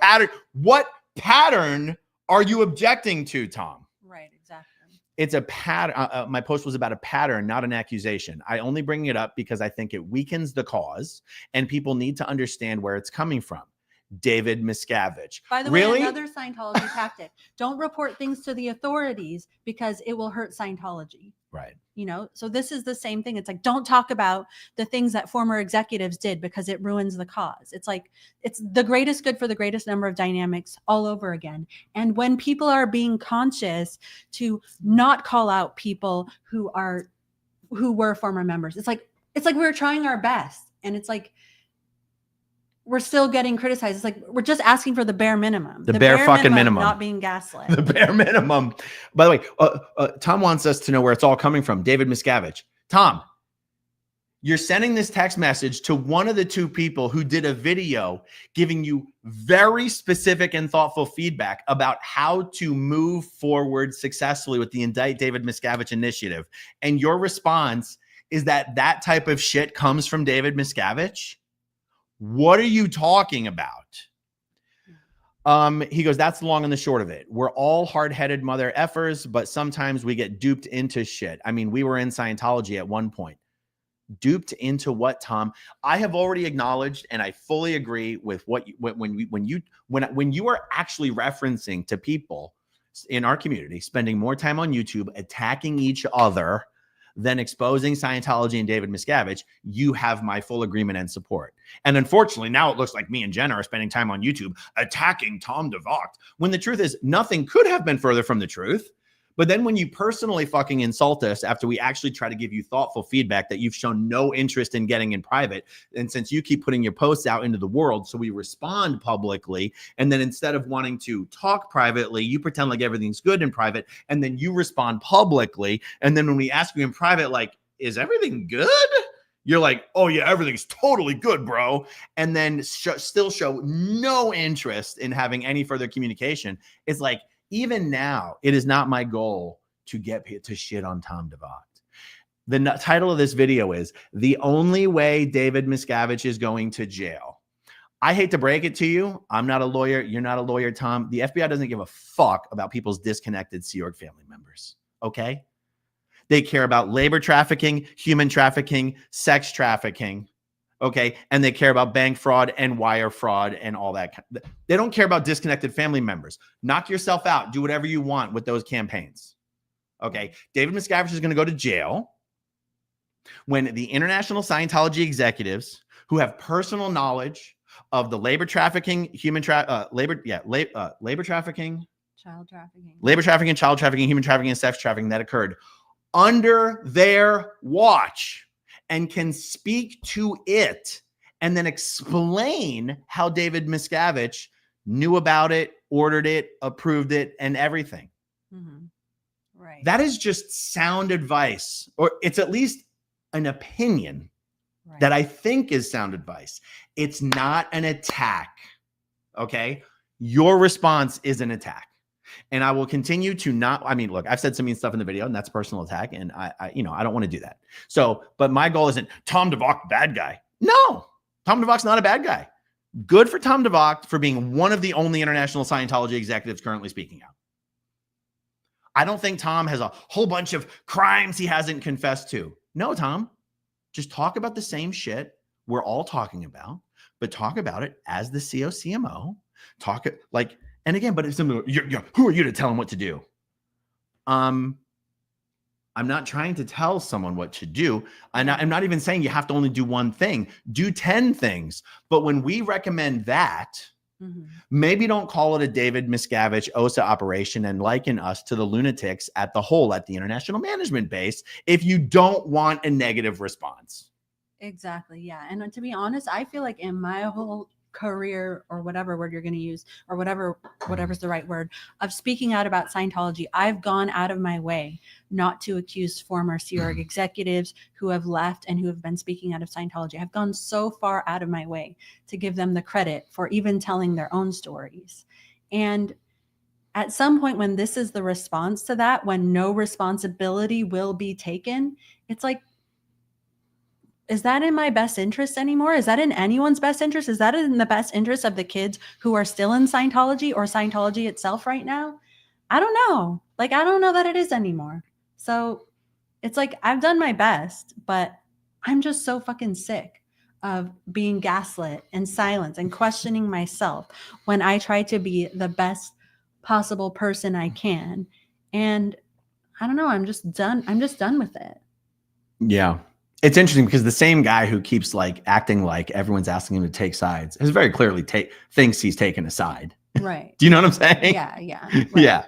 Speaker 3: pattern are you objecting to, Tom?
Speaker 4: Right, exactly.
Speaker 3: It's a pattern. My post was about a pattern, not an accusation. I only bring it up because I think it weakens the cause and people need to understand where it's coming from. David Miscavige.
Speaker 4: By the way, another Scientology tactic. Don't report things to the authorities because it will hurt Scientology.
Speaker 3: Right.
Speaker 4: So this is the same thing. It's like, don't talk about the things that former executives did because it ruins the cause. It's like, it's the greatest good for the greatest number of dynamics all over again. And when people are being conscious to not call out people who were former members, it's like we're trying our best. And it's like, we're still getting criticized. It's like, we're just asking for the bare minimum.
Speaker 3: The bare fucking minimum.
Speaker 4: Not being gaslit.
Speaker 3: The bare minimum. By the way, Tom wants us to know where it's all coming from. David Miscavige. Tom, you're sending this text message to one of the two people who did a video giving you very specific and thoughtful feedback about how to move forward successfully with the Indict David Miscavige initiative. And your response is that type of shit comes from David Miscavige? What are you talking about? He goes, that's the long and the short of it. We're all hard-headed mother effers, but sometimes we get duped into shit. I mean, we were in Scientology at one point. Duped into what, Tom? I have already acknowledged, and I fully agree with what when you are actually referencing to people in our community spending more time on YouTube attacking each other than exposing Scientology and David Miscavige, you have my full agreement and support. And unfortunately, now it looks like me and Jenna are spending time on YouTube attacking Tom De Vocht, when the truth is nothing could have been further from the truth. But then when you personally fucking insult us after we actually try to give you thoughtful feedback that you've shown no interest in getting in private, and since you keep putting your posts out into the world, so we respond publicly, and then instead of wanting to talk privately, you pretend like everything's good in private, and then you respond publicly, and then when we ask you in private, like, is everything good? You're like, oh yeah, everything's totally good, bro. And then still show no interest in having any further communication. It's like, even now, it is not my goal to get to shit on Tom De Vocht. The title of this video is The Only Way David Miscavige is Going to Jail. I hate to break it to you. I'm not a lawyer. You're not a lawyer, Tom. The FBI doesn't give a fuck about people's disconnected Sea Org family members, okay? They care about labor trafficking, human trafficking, sex trafficking, okay? And they care about bank fraud and wire fraud and all that. They don't care about disconnected family members. Knock yourself out. Do whatever you want with those campaigns, okay? David Miscavige is going to go to jail when the international Scientology executives who have personal knowledge of the labor trafficking, labor trafficking,
Speaker 4: Child trafficking.
Speaker 3: child trafficking, human trafficking, and sex trafficking that occurred under their watch, and can speak to it and then explain how David Miscavige knew about it, ordered it, approved it, and everything.
Speaker 4: Mm-hmm. Right.
Speaker 3: That is just sound advice, or it's at least an opinion that I think is sound advice. It's not an attack. Okay. Your response is an attack. And I will continue to not, I mean, look, I've said some mean stuff in the video, and that's personal attack. And I don't want to do that. So, but my goal isn't Tom De Vocht, bad guy. No, Tom De Vocht's not a bad guy. Good for Tom De Vocht for being one of the only international Scientology executives currently speaking out. I don't think Tom has a whole bunch of crimes he hasn't confessed to. No, Tom, just talk about the same shit we're all talking about, but talk about it as the COCMO. Talk it like, and again, but it's similar. Who are you to tell him what to do? I'm not trying to tell someone what to do. I'm not even saying you have to only do one thing. Do 10 things. But when we recommend that, maybe don't call it a David Miscavige OSA operation and liken us to the lunatics at the hole at the International Management Base if you don't want a negative response.
Speaker 4: Exactly. Yeah. And to be honest, I feel like in my whole career, or whatever word you're going to use, or whatever's the right word, of speaking out about Scientology, I've gone out of my way not to accuse former Sea Org executives who have left and who have been speaking out of Scientology. I've gone so far out of my way to give them the credit for even telling their own stories. And at some point, when this is the response to that, when no responsibility will be taken, it's like, is that in my best interest anymore? Is that in anyone's best interest? Is that in the best interest of the kids who are still in Scientology or Scientology itself right now? I don't know. Like, I don't know that it is anymore. So it's like, I've done my best, but I'm just so fucking sick of being gaslit and silenced and questioning myself when I try to be the best possible person I can. And I don't know. I'm just done. I'm just done with it.
Speaker 3: Yeah. It's interesting because the same guy who keeps like acting like everyone's asking him to take sides has very clearly thinks he's taken a side.
Speaker 4: Right.
Speaker 3: Do you know what I'm saying?
Speaker 4: Yeah. Yeah.
Speaker 3: Right. Yeah.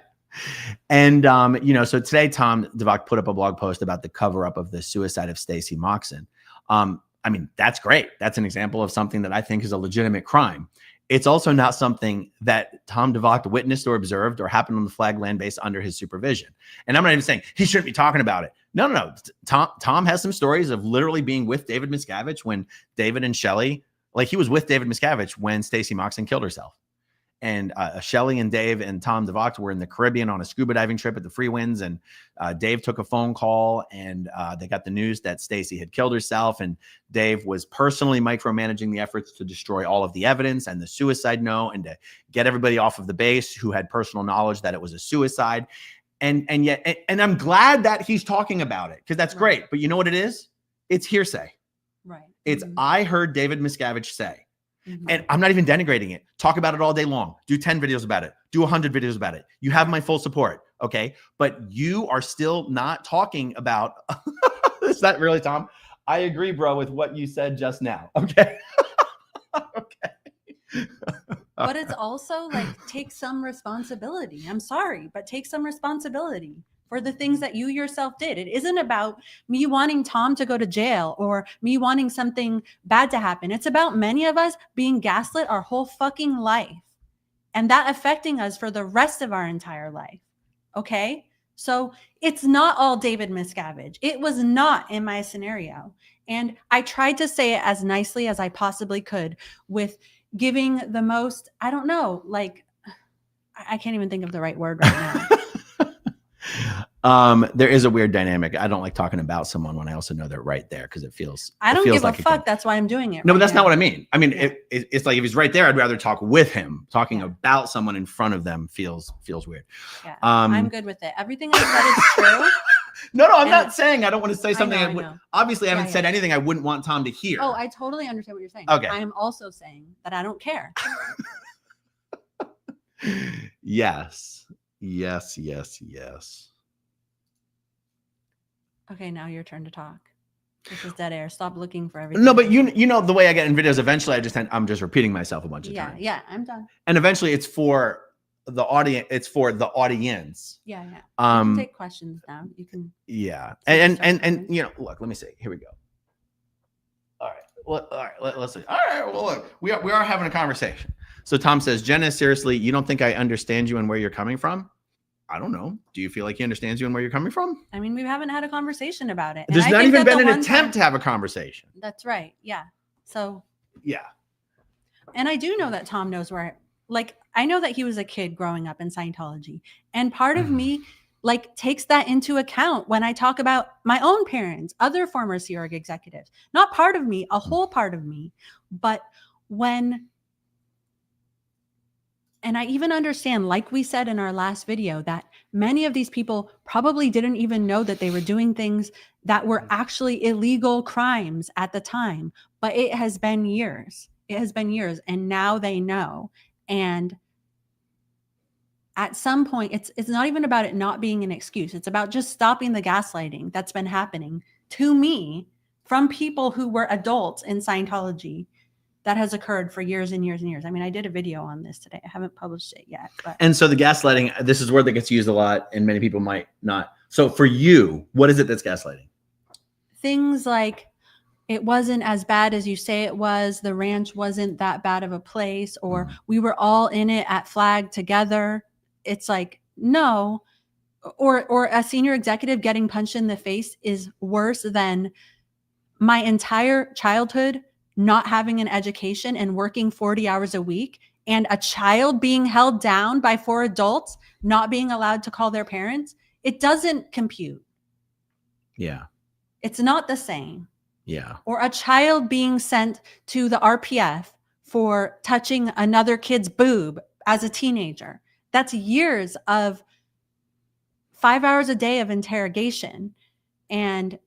Speaker 3: And, so today Tom De Vocht put up a blog post about the cover up of the suicide of Stacey Moxon. I mean, that's great. That's an example of something that I think is a legitimate crime. It's also not something that Tom De Vocht witnessed or observed or happened on the flag land base under his supervision. And I'm not even saying he shouldn't be talking about it. No. Tom has some stories of literally being with David Miscavige when David and Shelley, like he was with David Miscavige when Stacey Moxon killed herself. And Shelley and Dave and Tom De Vocht were in the Caribbean on a scuba diving trip at the Free Winds. And Dave took a phone call and they got the news that Stacey had killed herself. And Dave was personally micromanaging the efforts to destroy all of the evidence and the suicide note and to get everybody off of the base who had personal knowledge that it was a suicide. And I'm glad that he's talking about it because that's great. But you know what it is? It's hearsay.
Speaker 4: Right.
Speaker 3: It's I heard David Miscavige say. And I'm not even denigrating it. Talk about it all day long. Do 10 videos about it. Do 100 videos about it. You have my full support. Okay. But you are still not talking about, is that really, Tom? I agree, bro, with what you said just now. Okay. Okay.
Speaker 4: But it's also like, take some responsibility. I'm sorry, but take some responsibility for the things that you yourself did. It isn't about me wanting Tom to go to jail or me wanting something bad to happen. It's about many of us being gaslit our whole fucking life and that affecting us for the rest of our entire life. Okay? So it's not all David Miscavige. It was not in my scenario. And I tried to say it as nicely as I possibly could with giving the most, I don't know, like, I can't even think of the right word right now.
Speaker 3: There is a weird dynamic. I don't like talking about someone when I also know they're right there because it feels.
Speaker 4: I don't give
Speaker 3: like
Speaker 4: a fuck. That's why I'm doing it.
Speaker 3: No, but that's not what I mean. I mean, it's like if he's right there, I'd rather talk with him. Talking about someone in front of them feels weird. Yeah,
Speaker 4: I'm good with it. Everything I said is true.
Speaker 3: No, I'm not saying I don't want to say something. I would obviously I haven't said anything I wouldn't want Tom to hear.
Speaker 4: Oh, I totally understand what you're saying.
Speaker 3: Okay.
Speaker 4: I am also saying that I don't care.
Speaker 3: Yes.
Speaker 4: Okay, now your turn to talk. This is dead air. Stop looking for everything.
Speaker 3: No, but you know the way I get in videos. Eventually, I'm just repeating myself a bunch of times.
Speaker 4: Yeah, I'm done.
Speaker 3: And eventually, it's for the audience. It's for the audience.
Speaker 4: Yeah. You can take questions now. You can.
Speaker 3: Yeah, and you know, look. Let me see. Here we go. All right. Well, all right. Let's see. All right. Well, look, we are having a conversation. So Tom says, Jenna, seriously, you don't think I understand you and where you're coming from? I don't know. Do you feel like he understands you and where you're coming from?
Speaker 4: I mean, we haven't had a conversation about it.
Speaker 3: There's not even been an attempt to have a conversation.
Speaker 4: That's right. Yeah. So.
Speaker 3: Yeah.
Speaker 4: And I do know that Tom knows where, like, I know that he was a kid growing up in Scientology. And part of me, like, takes that into account when I talk about my own parents, other former Sea Org executives. Not part of me, a whole part of me. But when... And I even understand, like we said in our last video, that many of these people probably didn't even know that they were doing things that were actually illegal crimes at the time. But it has been years. It has been years. And now they know. And at some point, it's not even about it not being an excuse. It's about just stopping the gaslighting that's been happening to me from people who were adults in Scientology. That has occurred for years and years and years. I mean, I did a video on this today. I haven't published it yet. But.
Speaker 3: And so the gaslighting, this is a word that gets used a lot and many people might not. So for you, what is it that's gaslighting?
Speaker 4: Things like, it wasn't as bad as you say it was. The ranch wasn't that bad of a place. Or we were all in it at Flag together. It's like, no. Or a senior executive getting punched in the face is worse than my entire childhood not having an education and working 40 hours a week, and a child being held down by 4 adults, not being allowed to call their parents. It doesn't compute.
Speaker 3: Yeah.
Speaker 4: It's not the same.
Speaker 3: Yeah.
Speaker 4: Or a child being sent to the RPF for touching another kid's boob as a teenager. That's years of 5 hours a day of interrogation and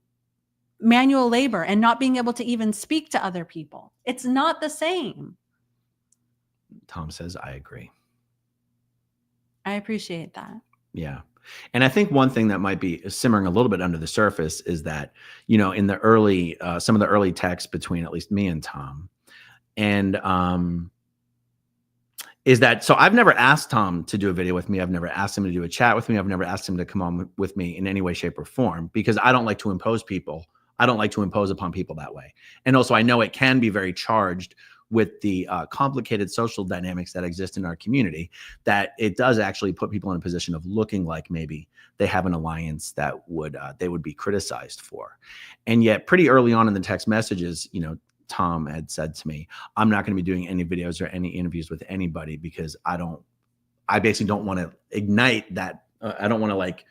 Speaker 4: manual labor and not being able to even speak to other people. It's not the same.
Speaker 3: Tom says, I agree.
Speaker 4: I appreciate that.
Speaker 3: Yeah. And I think one thing that might be simmering a little bit under the surface is that, you know, in the early, some of the early texts between at least me and Tom, and is that, so I've never asked Tom to do a video with me. I've never asked him to do a chat with me. I've never asked him to come on with me in any way, shape, or form, because I don't like to impose people. I don't like to impose upon people that way. And also I know it can be very charged with the complicated social dynamics that exist in our community, that it does actually put people in a position of looking like maybe they have an alliance that would they would be criticized for. And yet pretty early on in the text messages, you know, Tom had said to me, I'm not going to be doing any videos or any interviews with anybody because I basically don't want to ignite that. I don't want to like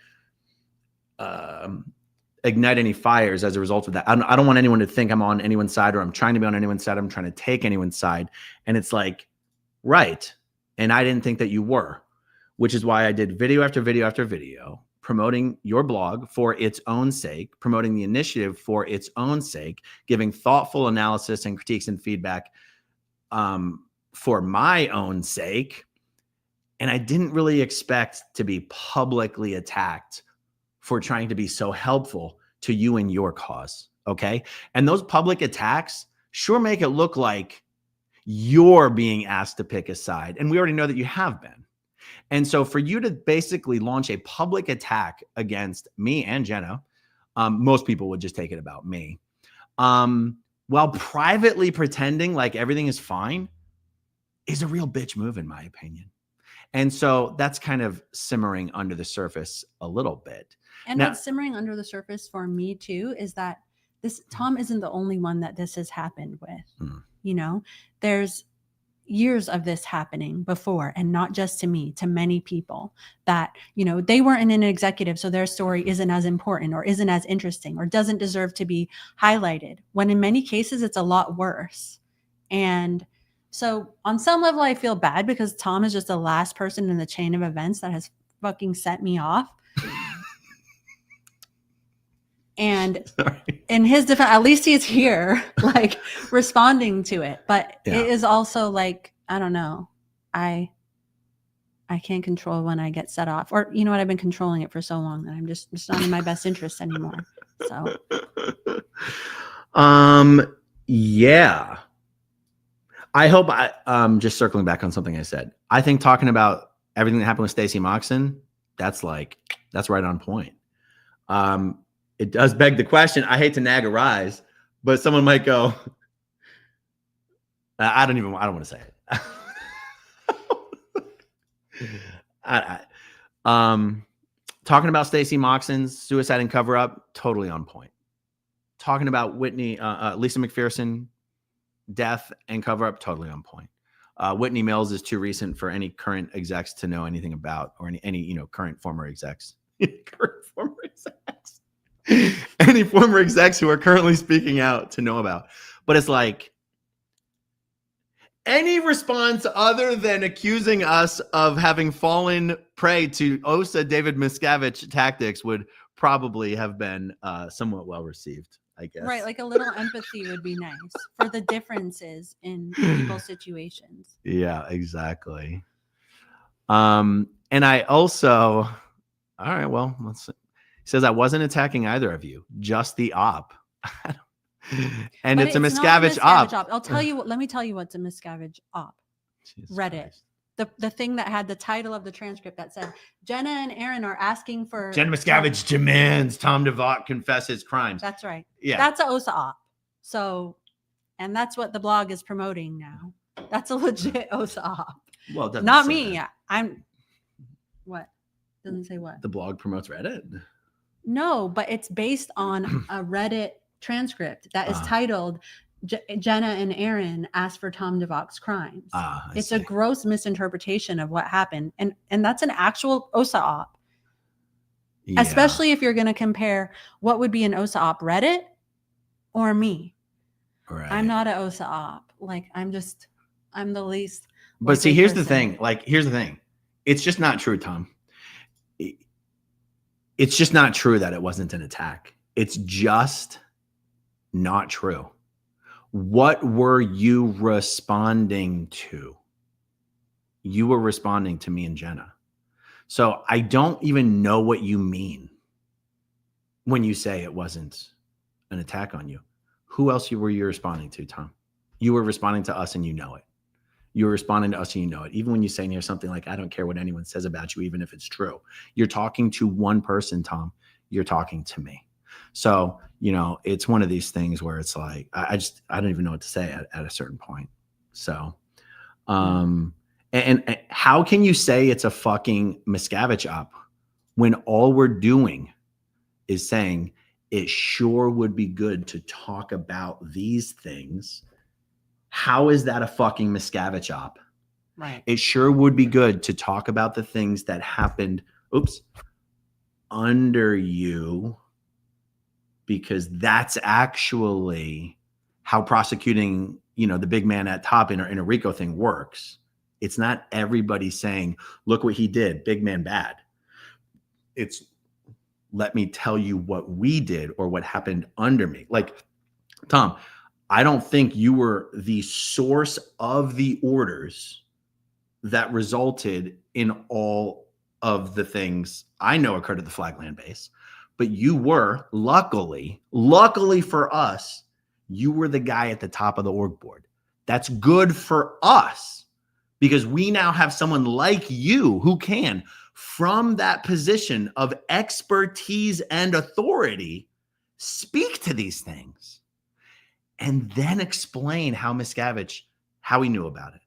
Speaker 3: ignite any fires as a result of that. I don't want anyone to think I'm on anyone's side or I'm trying to be on anyone's side. I'm trying to take anyone's side. And it's like, right. And I didn't think that you were, which is why I did video after video after video promoting your blog for its own sake, promoting the initiative for its own sake, giving thoughtful analysis and critiques and feedback for my own sake. And I didn't really expect to be publicly attacked for trying to be so helpful to you and your cause, okay? And those public attacks sure make it look like you're being asked to pick a side. And we already know that you have been. And so for you to basically launch a public attack against me and Jenna, most people would just take it about me, while privately pretending like everything is fine, is a real bitch move, in my opinion. And so that's kind of simmering under the surface a little bit.
Speaker 4: And
Speaker 3: now,
Speaker 4: what's simmering under the surface for me too is that Tom isn't the only one that this has happened with. You know, there's years of this happening before, and not just to me, to many people that, you know, they weren't an executive, so their story isn't as important or isn't as interesting or doesn't deserve to be highlighted, when in many cases it's a lot worse. And so on some level, I feel bad because Tom is just the last person in the chain of events that has fucking set me off. And in his defense, at least he's here, like responding to it. But it is also like, I don't know. I can't control when I get set off. Or you know what? I've been controlling it for so long that I'm just not in my best interest anymore. So
Speaker 3: yeah. I hope just circling back on something I said. I think talking about everything that happened with Stacey Moxon, that's right on point. It does beg the question. I hate to nag a rise, but someone might go, I don't want to say it. Talking about Stacey Moxon's suicide and cover up, totally on point. Talking about Lisa McPherson death and cover up, totally on point. Whitney Mills is too recent for any current execs to know anything about, or any current former execs. Any former execs who are currently speaking out to know about. But it's like, any response other than accusing us of having fallen prey to OSA David Miscavige tactics would probably have been somewhat well received, I guess.
Speaker 4: Right, like a little empathy would be nice for the differences in people's situations.
Speaker 3: Yeah, exactly. And I also, all right, well, let's see. He says, I wasn't attacking either of you, just the op. And
Speaker 4: But
Speaker 3: it's a Miscavige op.
Speaker 4: Let me tell you what's a Miscavige op.
Speaker 3: Jesus
Speaker 4: Reddit.
Speaker 3: Christ.
Speaker 4: The thing that had the title of the transcript that said, Jenna and Aaron are asking for...
Speaker 3: Jenna Miscavige demands Tom De Vocht confess his crimes.
Speaker 4: That's right.
Speaker 3: Yeah.
Speaker 4: That's a OSA op. So, and that's what the blog is promoting now. That's a legit OSA op.
Speaker 3: Well, it doesn't
Speaker 4: Not
Speaker 3: say
Speaker 4: me.
Speaker 3: that.
Speaker 4: What? Doesn't say what?
Speaker 3: The blog promotes Reddit?
Speaker 4: No, but it's based on a Reddit transcript that is titled Jenna and Aaron asked for Tom De Vocht's crimes. It's a gross misinterpretation of what happened. And that's an actual OSA op. Yeah. Especially if you're going to compare what would be an OSA op, Reddit or me.
Speaker 3: Right.
Speaker 4: I'm not an OSA op. Like, I'm the least.
Speaker 3: But see, here's the thing. Here's the thing. It's just not true, Tom. It's just not true that it wasn't an attack. It's just not true. What were you responding to? You were responding to me and Jenna. So I don't even know what you mean when you say it wasn't an attack on you. Who else were you responding to, Tom? You were responding to us and you know it. You were responding to us and you know it. Even when you say near something like, I don't care what anyone says about you, even if it's true. You're talking to one person, Tom. You're talking to me. So, it's one of these things where it's like, I don't even know what to say at a certain point. So, and how can you say it's a fucking Miscavige op when all we're doing is saying it sure would be good to talk about these things? How is that a fucking Miscavige op?
Speaker 4: Right.
Speaker 3: It sure would be good to talk about the things that happened, under you, because that's actually how prosecuting, the big man at top in a RICO thing works. It's not everybody saying, look what he did, big man bad. It's, let me tell you what we did or what happened under me. Like, Tom, I don't think you were the source of the orders that resulted in all of the things I know occurred at the Flagland base. But you were, luckily for us, you were the guy at the top of the org board. That's good for us because we now have someone like you who can, from that position of expertise and authority, speak to these things and then explain how Miscavige, how he knew about it,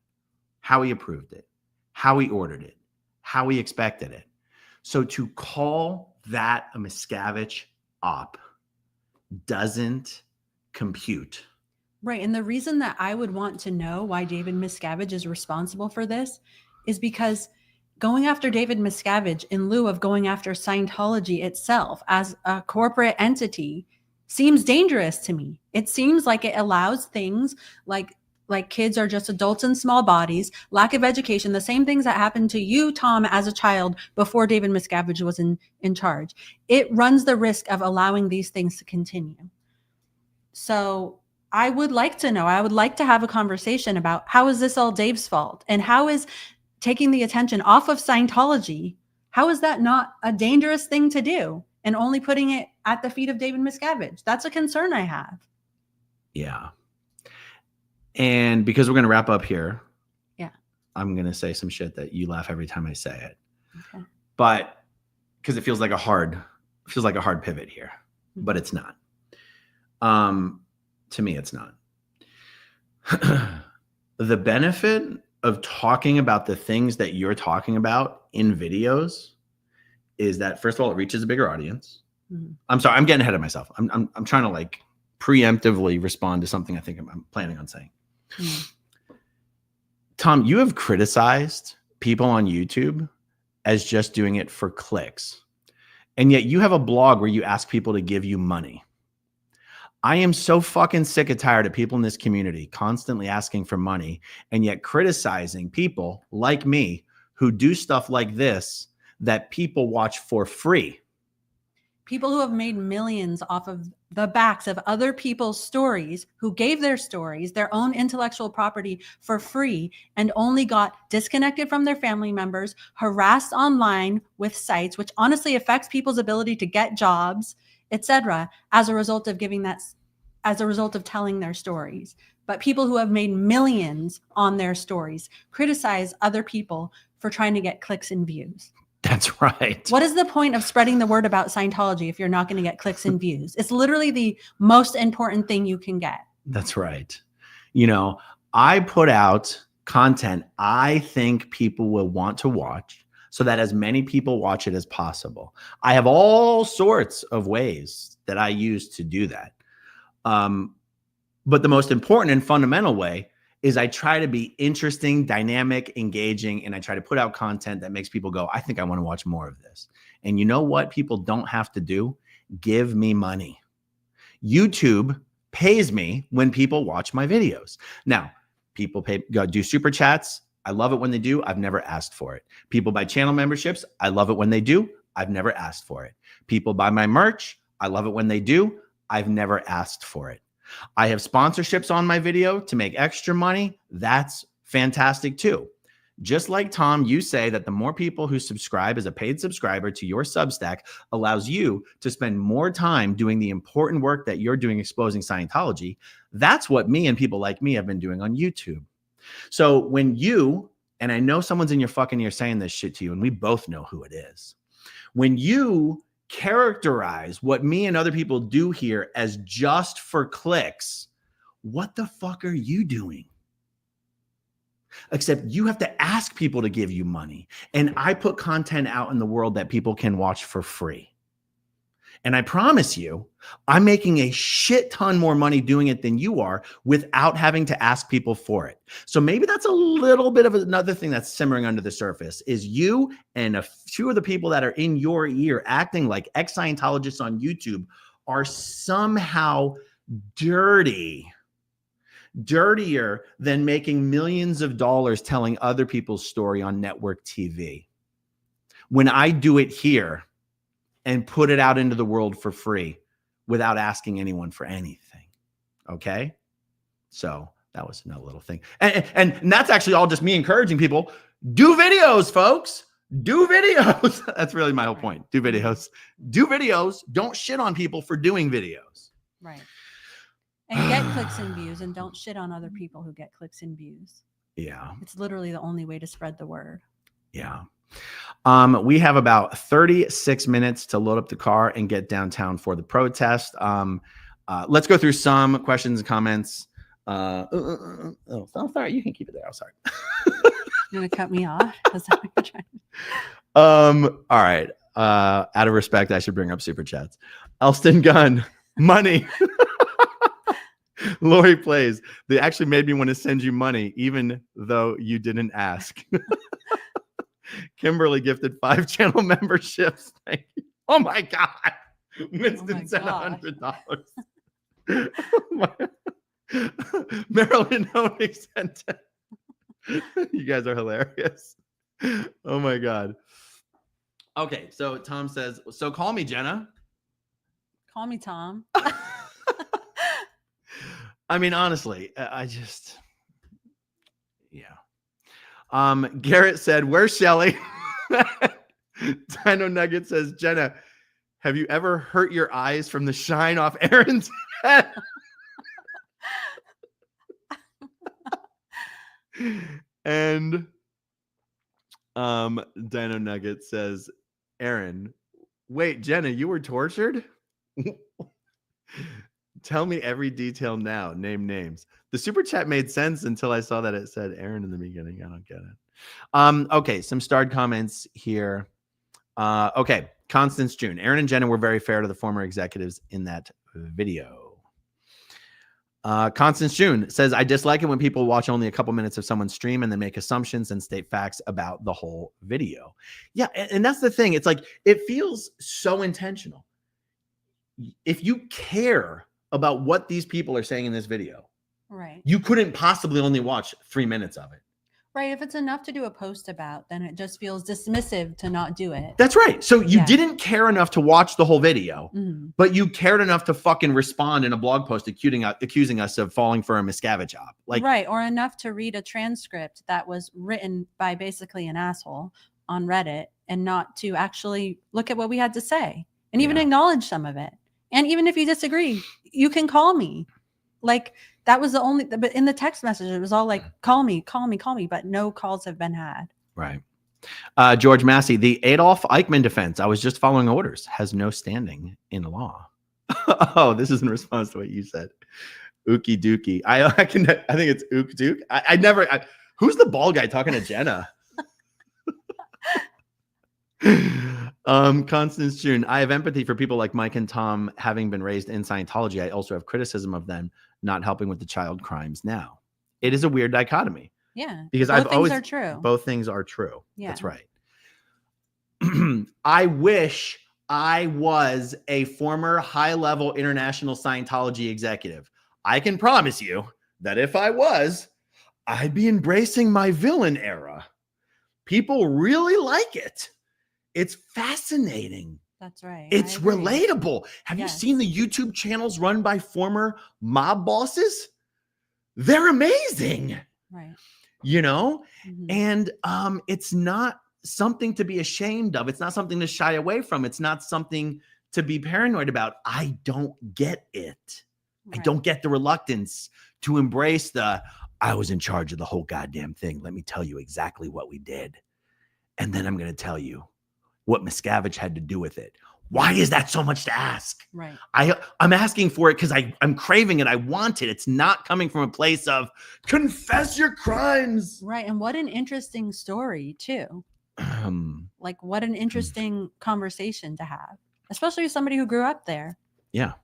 Speaker 3: how he approved it, how he ordered it, how he expected it. So to call that a Miscavige op doesn't compute.
Speaker 4: Right. And the reason that I would want to know why David Miscavige is responsible for this is because going after David Miscavige in lieu of going after Scientology itself as a corporate entity seems dangerous to me. It seems like it allows things like kids are just adults in small bodies, lack of education, the same things that happened to you, Tom, as a child before David Miscavige was in charge. It runs the risk of allowing these things to continue. So I would like to know, I would like to have a conversation about how is this all Dave's fault? And how is taking the attention off of Scientology. How is that not a dangerous thing to do? And only putting it at the feet of David Miscavige. That's a concern I have.
Speaker 3: Yeah. And because we're going to wrap up here,
Speaker 4: yeah,
Speaker 3: I'm going to say some shit that you laugh every time I say it.
Speaker 4: Okay.
Speaker 3: But because it feels like a hard pivot here, but it's not. To me, it's not. The benefit of talking about the things that you're talking about in videos is that, first of all, it reaches a bigger audience. Mm-hmm. I'm sorry, I'm getting ahead of myself. I'm trying to like preemptively respond to something I think I'm planning on saying. Mm-hmm. Tom, you have criticized people on YouTube as just doing it for clicks. And yet you have a blog where you ask people to give you money. I am so fucking sick and tired of people in this community constantly asking for money and yet criticizing people like me who do stuff like this that people watch for free.
Speaker 4: People who have made millions off of the backs of other people's stories, who gave their stories, their own intellectual property for free, and only got disconnected from their family members, harassed online with sites, which honestly affects people's ability to get jobs, etc., as a result of telling their stories. But people who have made millions on their stories criticize other people for trying to get clicks and views.
Speaker 3: That's right.
Speaker 4: What is the point of spreading the word about Scientology if you're not going to get clicks and views? It's literally the most important thing you can get.
Speaker 3: That's right. You know, I put out content I think people will want to watch so that as many people watch it as possible. I have all sorts of ways that I use to do that. But the most important and fundamental way is I try to be interesting, dynamic, engaging, and I try to put out content that makes people go, I think I want to watch more of this. And you know what people don't have to do? Give me money. YouTube pays me when people watch my videos. Now, people do super chats. I love it when they do. I've never asked for it. People buy channel memberships. I love it when they do. I've never asked for it. People buy my merch. I love it when they do. I've never asked for it. I have sponsorships on my video to make extra money. That's fantastic too. Just like Tom, you say that the more people who subscribe as a paid subscriber to your Substack allows you to spend more time doing the important work that you're doing exposing Scientology. That's what me and people like me have been doing on YouTube. So when you, and I know someone's in your fucking ear saying this shit to you, and we both know who it is. When you characterize what me and other people do here as just for clicks, what the fuck are you doing? Except you have to ask people to give you money. And I put content out in the world that people can watch for free. And I promise you, I'm making a shit ton more money doing it than you are without having to ask people for it. So maybe that's a little bit of another thing that's simmering under the surface is you and a few of the people that are in your ear acting like ex-Scientologists on YouTube are somehow dirtier than making millions of dollars telling other people's story on network TV. When I do it here and put it out into the world for free without asking anyone for anything. Okay? So that was another little thing. And that's actually all just me encouraging people. Do videos, folks. Do videos. That's really my whole point. Do videos. Do videos. Don't shit on people for doing videos.
Speaker 4: Right. And get clicks and views, and don't shit on other people who get clicks and views.
Speaker 3: Yeah.
Speaker 4: It's literally the only way to spread the word.
Speaker 3: Yeah. We have about 36 minutes to load up the car and get downtown for the protest. Let's go through some questions and comments. Sorry, you can keep it there. I'm sorry.
Speaker 4: You're gonna cut me off? Is that what you're trying
Speaker 3: to... All right. Out of respect, I should bring up super chats. Elston Gunn, money. Lori plays. They actually made me want to send you money, even though you didn't ask. Kimberly gifted 5 channel memberships. Thank you. Oh my God. Winston sent $100. Marilyn Honig sent it. You guys are hilarious. Oh my God. Okay, so Tom says, so call me Jenna.
Speaker 4: Call me Tom.
Speaker 3: I mean, honestly, I just, yeah. Garrett said, "Where's Shelly?" Dino Nugget says, "Jenna, have you ever hurt your eyes from the shine off Aaron's head?" And Dino Nugget says, "Aaron, wait, Jenna, you were tortured? Tell me every detail now. Name names." The super chat made sense until I saw that it said Aaron in the beginning. I don't get it. Okay, some starred comments here. Okay, Constance June. Aaron and Jenna were very fair to the former executives in that video. Constance June says, "I dislike it when people watch only a couple minutes of someone's stream and then make assumptions and state facts about the whole video." Yeah, and that's the thing. It's like, it feels so intentional. If you care about what these people are saying in this video,
Speaker 4: Right.
Speaker 3: you couldn't possibly only watch 3 minutes of it.
Speaker 4: Right. If it's enough to do a post about, then it just feels dismissive to not do it.
Speaker 3: That's right. So you
Speaker 4: Yeah.
Speaker 3: didn't care enough to watch the whole video,
Speaker 4: Mhm.
Speaker 3: but you cared enough to fucking respond in a blog post accusing us of falling for a Miscavige job. Like,
Speaker 4: Right. Or enough to read a transcript that was written by basically an asshole on Reddit and not to actually look at what we had to say and even
Speaker 3: Yeah.
Speaker 4: acknowledge some of it. And even if you disagree, you can call me. Like, that was the only, but in the text message, it was all like, call me, but no calls have been had.
Speaker 3: right. George Massey, the Adolf Eichmann defense, "I was just following orders," has no standing in law. Oh, this is in response to what you said. Ookie dookie. I think it's ook dook. Who's the bald guy talking to Jenna? Constance June, "I have empathy for people like Mike and Tom having been raised in Scientology. I also have criticism of them not helping with the child crimes now." It is a weird dichotomy.
Speaker 4: Yeah.
Speaker 3: Because
Speaker 4: both
Speaker 3: I've
Speaker 4: things
Speaker 3: always
Speaker 4: are true.
Speaker 3: Both things are true.
Speaker 4: Yeah.
Speaker 3: That's right. I wish I was a former high-level international Scientology executive. I can promise you that if I was, I'd be embracing my villain era. People really like it. It's fascinating.
Speaker 4: That's right.
Speaker 3: It's
Speaker 4: I agree.
Speaker 3: relatable. Have you
Speaker 4: Yes.
Speaker 3: seen the YouTube channels run by former mob bosses? They're amazing,
Speaker 4: Right.
Speaker 3: you know?
Speaker 4: Mhm.
Speaker 3: And it's not something to be ashamed of. It's not something to shy away from. It's not something to be paranoid about. I don't get it. I
Speaker 4: Right.
Speaker 3: don't get the reluctance to embrace I was in charge of the whole goddamn thing. Let me tell you exactly what we did. And then I'm going to tell you what Miscavige had to do with it. Why is that so much to ask?
Speaker 4: Right.
Speaker 3: I'm asking for it because I'm craving it. I want it. It's not coming from a place of confess your crimes.
Speaker 4: Right. And what an interesting story, too. Like, what an interesting conversation to have, especially with somebody who grew up there.
Speaker 3: Yeah.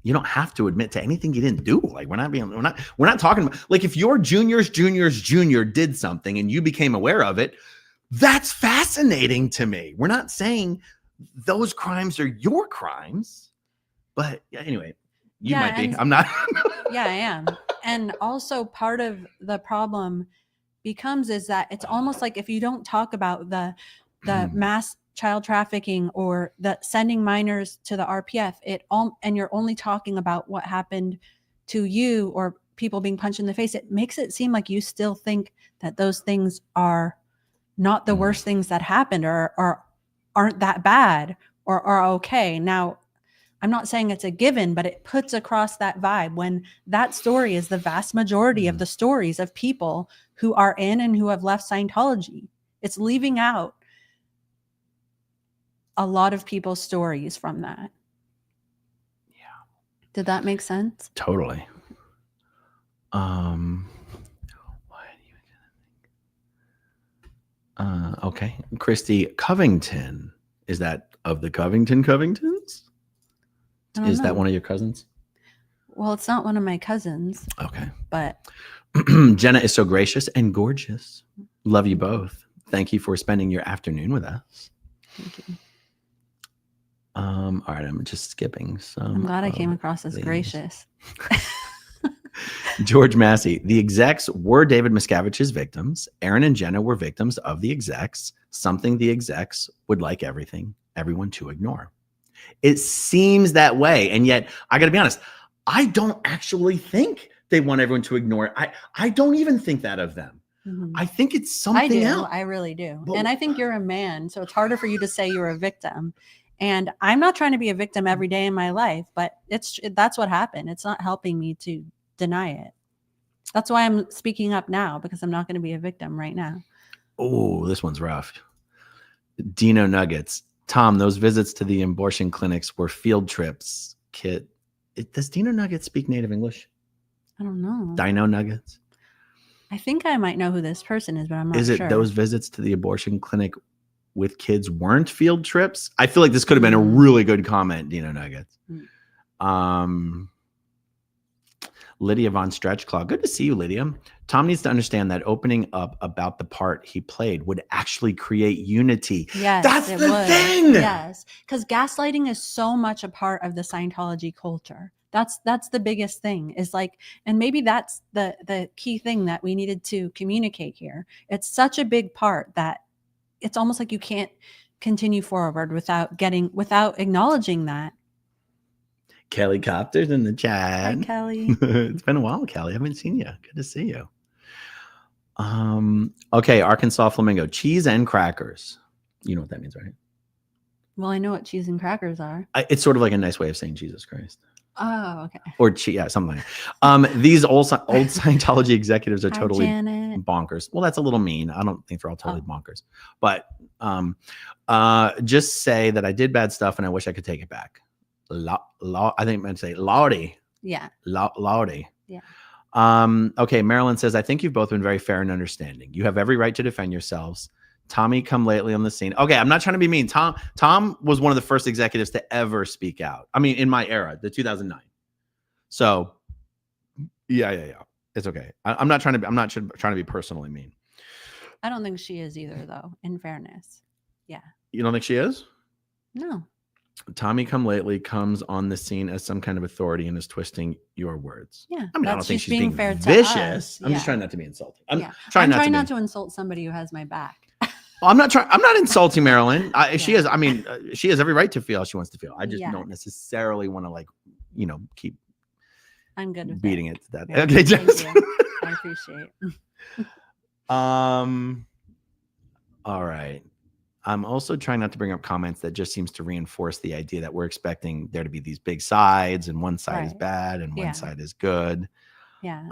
Speaker 3: You don't have to admit to anything you didn't do. Like, we're not talking about, like, if your junior did something and you became aware of it, that's fascinating to me. We're not saying those crimes are your crimes, but anyway, you might be. I'm not.
Speaker 4: Yeah, I am. And also part of the problem becomes is that it's almost like if you don't talk about the mass child trafficking or the sending minors to the RPF, and you're only talking about what happened to you or people being punched in the face, it makes it seem like you still think that those things are not the worst things that happened or aren't that bad or are okay. Now, I'm not saying it's a given, but it puts across that vibe when that story is the vast majority of the stories of people who are in and who have left Scientology. It's leaving out a lot of people's stories from that.
Speaker 3: Yeah.
Speaker 4: Did that make sense?
Speaker 3: Totally. Okay. Christy Covington. Is that of the Covingtons? Is that one of your cousins?
Speaker 4: Well, it's not one of my cousins.
Speaker 3: Okay.
Speaker 4: But
Speaker 3: Jenna is so gracious and gorgeous. Love you both. Thank you for spending your afternoon with us.
Speaker 4: Thank you.
Speaker 3: All right, I'm just skipping some.
Speaker 4: I'm glad I came across as
Speaker 3: these.
Speaker 4: gracious.
Speaker 3: George Massey, the execs were David Miscavige's victims. Aaron and Jenna were victims of the execs, something the execs would like everyone to ignore. It seems that way. And yet, I got to be honest, I don't actually think they want everyone to ignore it. I don't even think that of them. I think it's
Speaker 4: I
Speaker 3: something
Speaker 4: do.
Speaker 3: else.
Speaker 4: I really do.
Speaker 3: But-
Speaker 4: And I think you're a man, so it's harder for you to say you're a victim. And I'm not trying to be a victim every day in my life, but that's what happened. It's not helping me to deny it. That's why I'm speaking up now, because I'm not going to be a victim right now.
Speaker 3: Oh, this one's rough. Dino Nuggets. Tom, those visits to the abortion clinics were field trips. Kid, does Dino Nuggets speak native English?
Speaker 4: I don't know.
Speaker 3: Dino Nuggets.
Speaker 4: I think I might know who this person is, but I'm not
Speaker 3: Is it
Speaker 4: sure.
Speaker 3: those visits to the abortion clinic with kids weren't field trips? I feel like this could have been a really good comment, Dino Nuggets. Lydia Von Stretchclaw. Good to see you, Lydia. Tom needs to understand that opening up about the part he played would actually create unity.
Speaker 4: Yes,
Speaker 3: that's
Speaker 4: it
Speaker 3: the
Speaker 4: would.
Speaker 3: thing.
Speaker 4: Yes, because gaslighting is so much a part of the Scientology culture. That's the biggest thing, is like, and maybe that's the key thing that we needed to communicate here. It's such a big part that it's almost like you can't continue forward without acknowledging that.
Speaker 3: Kelly Copter's in the chat.
Speaker 4: Hi, Kelly.
Speaker 3: It's been a while, Kelly. I haven't seen you. Good to see you. Okay, Arkansas Flamingo. Cheese and crackers. You know what that means, right?
Speaker 4: Well, I know what cheese and crackers are.
Speaker 3: It's sort of like a nice way of saying Jesus Christ.
Speaker 4: Oh, okay.
Speaker 3: Or yeah, something like that. These old Scientology executives are
Speaker 4: Hi,
Speaker 3: totally
Speaker 4: Janet.
Speaker 3: bonkers. Well, that's a little mean. I don't think they're all totally bonkers. But just say that I did bad stuff and I wish I could take it back. I think I meant to say Laudy.
Speaker 4: Yeah.
Speaker 3: Laudy.
Speaker 4: Yeah.
Speaker 3: Okay, Marilyn says, I think you've both been very fair and understanding. You have every right to defend yourselves. Tommy come lately on the scene. Okay, I'm not trying to be mean. Tom was one of the first executives to ever speak out. I mean, in my era, the 2009. So, yeah. It's okay. I'm not trying to be personally mean.
Speaker 4: I don't think she is either, though, in fairness. Yeah.
Speaker 3: You don't think she is?
Speaker 4: No.
Speaker 3: Tommy come lately comes on the scene as some kind of authority and is twisting your words.
Speaker 4: Yeah.
Speaker 3: I mean, I don't think she's being
Speaker 4: fair
Speaker 3: vicious.
Speaker 4: to us.
Speaker 3: I'm just trying not to be insulting. I'm
Speaker 4: trying
Speaker 3: not
Speaker 4: not to insult somebody who has my back.
Speaker 3: I'm not insulting Marilyn. She has every right to feel how she wants to feel. I just don't necessarily want to keep
Speaker 4: I'm good with
Speaker 3: beating it to that.
Speaker 4: Yeah,
Speaker 3: Okay,
Speaker 4: thank you. I appreciate it.
Speaker 3: All right. I'm also trying not to bring up comments that just seems to reinforce the idea that we're expecting there to be these big sides and one side is bad and one side is good.
Speaker 4: Yeah.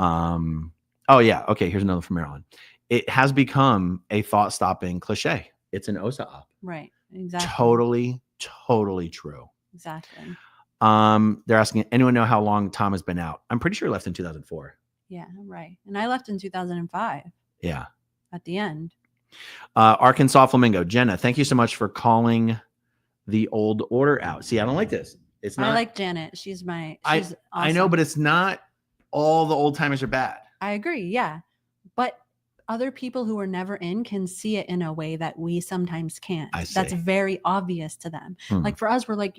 Speaker 3: Oh yeah. Okay. Here's another from Marilyn. It has become a thought-stopping cliche. It's an OSA op.
Speaker 4: Right. Exactly.
Speaker 3: Totally true.
Speaker 4: Exactly.
Speaker 3: They're asking, anyone know how long Tom has been out? I'm pretty sure he left in 2004.
Speaker 4: Yeah, right. And I left in 2005.
Speaker 3: Yeah.
Speaker 4: At the end.
Speaker 3: Arkansas Flamingo. Jenna, thank you so much for calling the old order out. See, I don't like this. It's not.
Speaker 4: I like Janet. She's awesome.
Speaker 3: I know, but it's not all the old timers are bad.
Speaker 4: I agree. Yeah. But other people who were never in can see it in a way that we sometimes can't. That's very obvious to them. Like for us, we're like,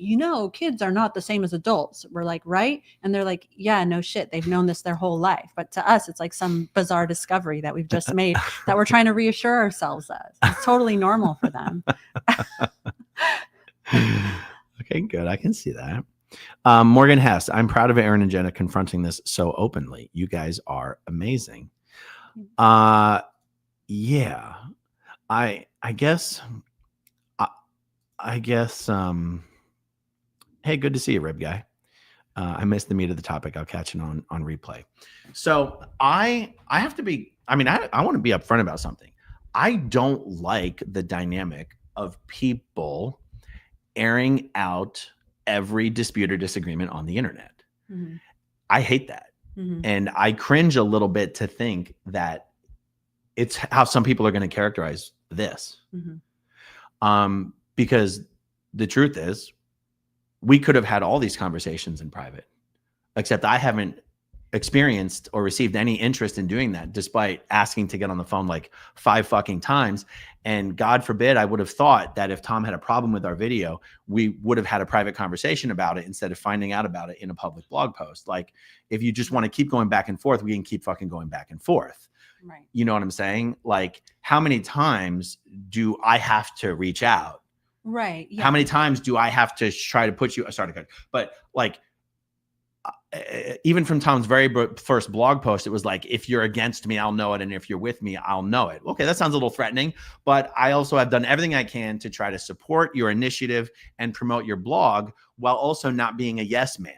Speaker 4: kids are not the same as adults. We're like, right? And they're like, yeah, no shit. They've known this their whole life. But to us, it's like some bizarre discovery that we've just made that we're trying to reassure ourselves of. It's totally normal for them.
Speaker 3: Okay, good. I can see that. Morgan Hess, I'm proud of Aaron and Jenna confronting this so openly. You guys are amazing. Yeah, I guess, hey, good to see you, Rib Guy. I missed the meat of the topic. I'll catch it on replay. So I have to be, I want to be upfront about something. I don't like the dynamic of people airing out every dispute or disagreement on the internet. Mm-hmm. I hate that. Mm-hmm. And I cringe a little bit to think that it's how some people are going to characterize this. Mm-hmm. Because the truth is, we could have had all these conversations in private, except I haven't experienced or received any interest in doing that, despite asking to get on the phone like 5 fucking times. And God forbid, I would have thought that if Tom had a problem with our video, we would have had a private conversation about it instead of finding out about it in a public blog post. Like, if you just want to keep going back and forth, we can keep fucking going back and forth.
Speaker 4: Right.
Speaker 3: You know what I'm saying? Like, how many times do I have to reach out?
Speaker 4: Right. Yeah.
Speaker 3: How many times do I have to try to put you, sorry to cut, but like, even from Tom's very first blog post, it was like, if you're against me, I'll know it. And if you're with me, I'll know it. Okay, that sounds a little threatening, but I also have done everything I can to try to support your initiative and promote your blog while also not being a yes man.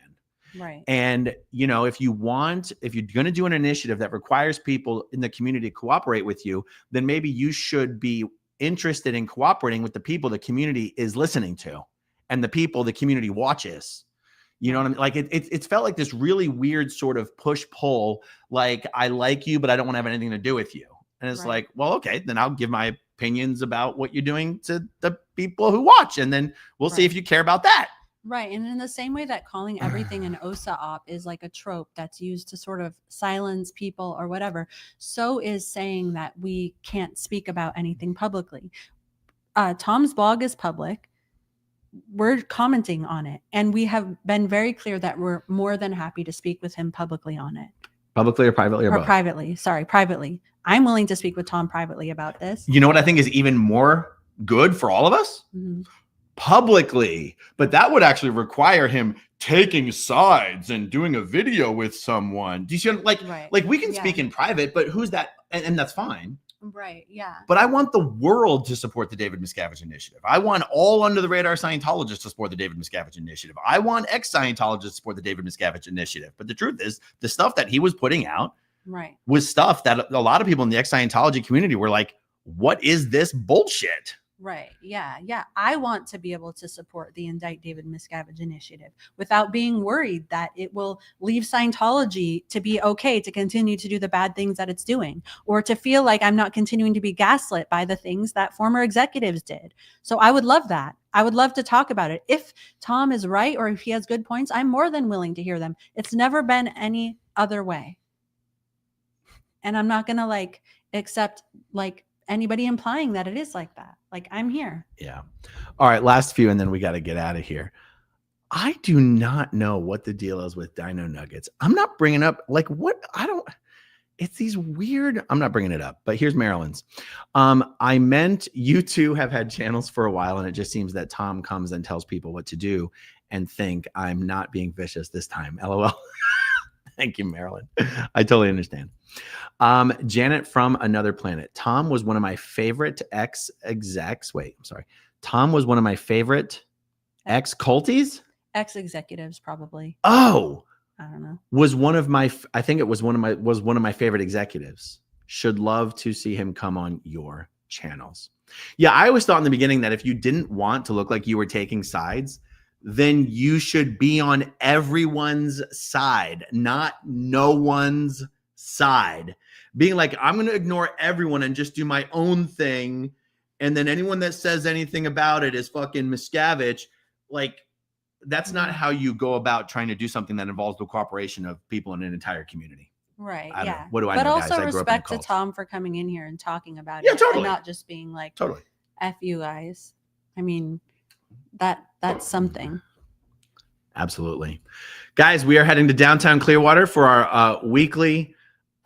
Speaker 4: Right.
Speaker 3: And, you know, if you're going to do an initiative that requires people in the community to cooperate with you, then maybe you should be interested in cooperating with the people the community is listening to and the people the community watches. You know what I mean? Like it's felt like this really weird sort of push pull, like I like you, but I don't want to have anything to do with you. And it's like, well, okay, then I'll give my opinions about what you're doing to the people who watch. And then we'll see if you care about that.
Speaker 4: Right. And in the same way that calling everything an OSA op is like a trope that's used to sort of silence people or whatever, so is saying that we can't speak about anything publicly. Tom's blog is public. We're commenting on it. And we have been very clear that we're more than happy to speak with him publicly on it.
Speaker 3: Publicly or privately? Or both?
Speaker 4: Privately. Sorry, privately. I'm willing to speak with Tom privately about this.
Speaker 3: You know what I think is even more good for all of us?
Speaker 4: Mm-hmm.
Speaker 3: Publicly, but that would actually require him taking sides and doing a video with someone. Do you see? Like we can speak in private, but who's that? And that's fine.
Speaker 4: Right. Yeah.
Speaker 3: But I want the world to support the David Miscavige initiative. I want all under the radar Scientologists to support the David Miscavige initiative. I want ex-Scientologists to support the David Miscavige initiative. But the truth is, the stuff that he was putting out was stuff that a lot of people in the ex-Scientology community were like, what is this bullshit?
Speaker 4: Right. Yeah. Yeah. I want to be able to support the Indict David Miscavige initiative without being worried that it will leave Scientology to be okay to continue to do the bad things that it's doing, or to feel like I'm not continuing to be gaslit by the things that former executives did. So I would love that. I would love to talk about it. If Tom is right, or if he has good points, I'm more than willing to hear them. It's never been any other way. And I'm not going to accept anybody implying that it is like that. Like, I'm here. Yeah.
Speaker 3: All right. Last few, and then we got to get out of here. I do not know what the deal is with Dino Nuggets. I'm not bringing up it's these weird, I'm not bringing it up, but here's Marilyn's. I meant you two have had channels for a while, and it just seems that Tom comes and tells people what to do and think I'm not being vicious this time. LOL. Thank you, Marilyn. I totally understand. Janet from Another Planet. Tom was one of my favorite ex-execs. Wait, I'm sorry. Tom was one of my favorite ex-culties?
Speaker 4: Ex-executives, probably.
Speaker 3: Oh.
Speaker 4: I don't know.
Speaker 3: Was one of my favorite executives. Should love to see him come on your channels. Yeah, I always thought in the beginning that if you didn't want to look like you were taking sides, then you should be on everyone's side, not no one's side. Being like, I'm going to ignore everyone and just do my own thing. And then anyone that says anything about it is fucking Miscavige. Like, that's not how you go about trying to do something that involves the cooperation of people in an entire community.
Speaker 4: Right.
Speaker 3: I don't
Speaker 4: Yeah.
Speaker 3: know. What do I
Speaker 4: but
Speaker 3: know,
Speaker 4: also
Speaker 3: guys?
Speaker 4: respect to Tom for coming in here and talking about
Speaker 3: it.
Speaker 4: Yeah, totally. And not just being like,
Speaker 3: totally.
Speaker 4: F you guys. I mean, that's something.
Speaker 3: Absolutely. Guys, we are heading to downtown Clearwater for our weekly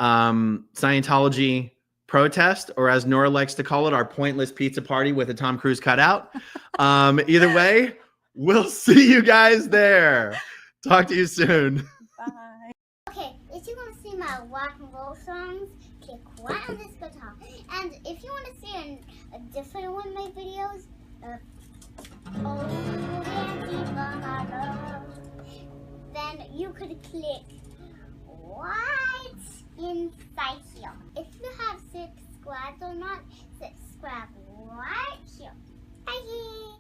Speaker 3: Scientology protest, or as Nora likes to call it, our pointless pizza party with a Tom Cruise cutout. Either way, we'll see you guys there. Talk to you soon.
Speaker 2: Bye. Okay, if you want to see my rock and roll songs, click right on this guitar. And if you want to see a different one of my videos, then you could click right inside here. If you have subscribed or not, subscribe right here. Bye.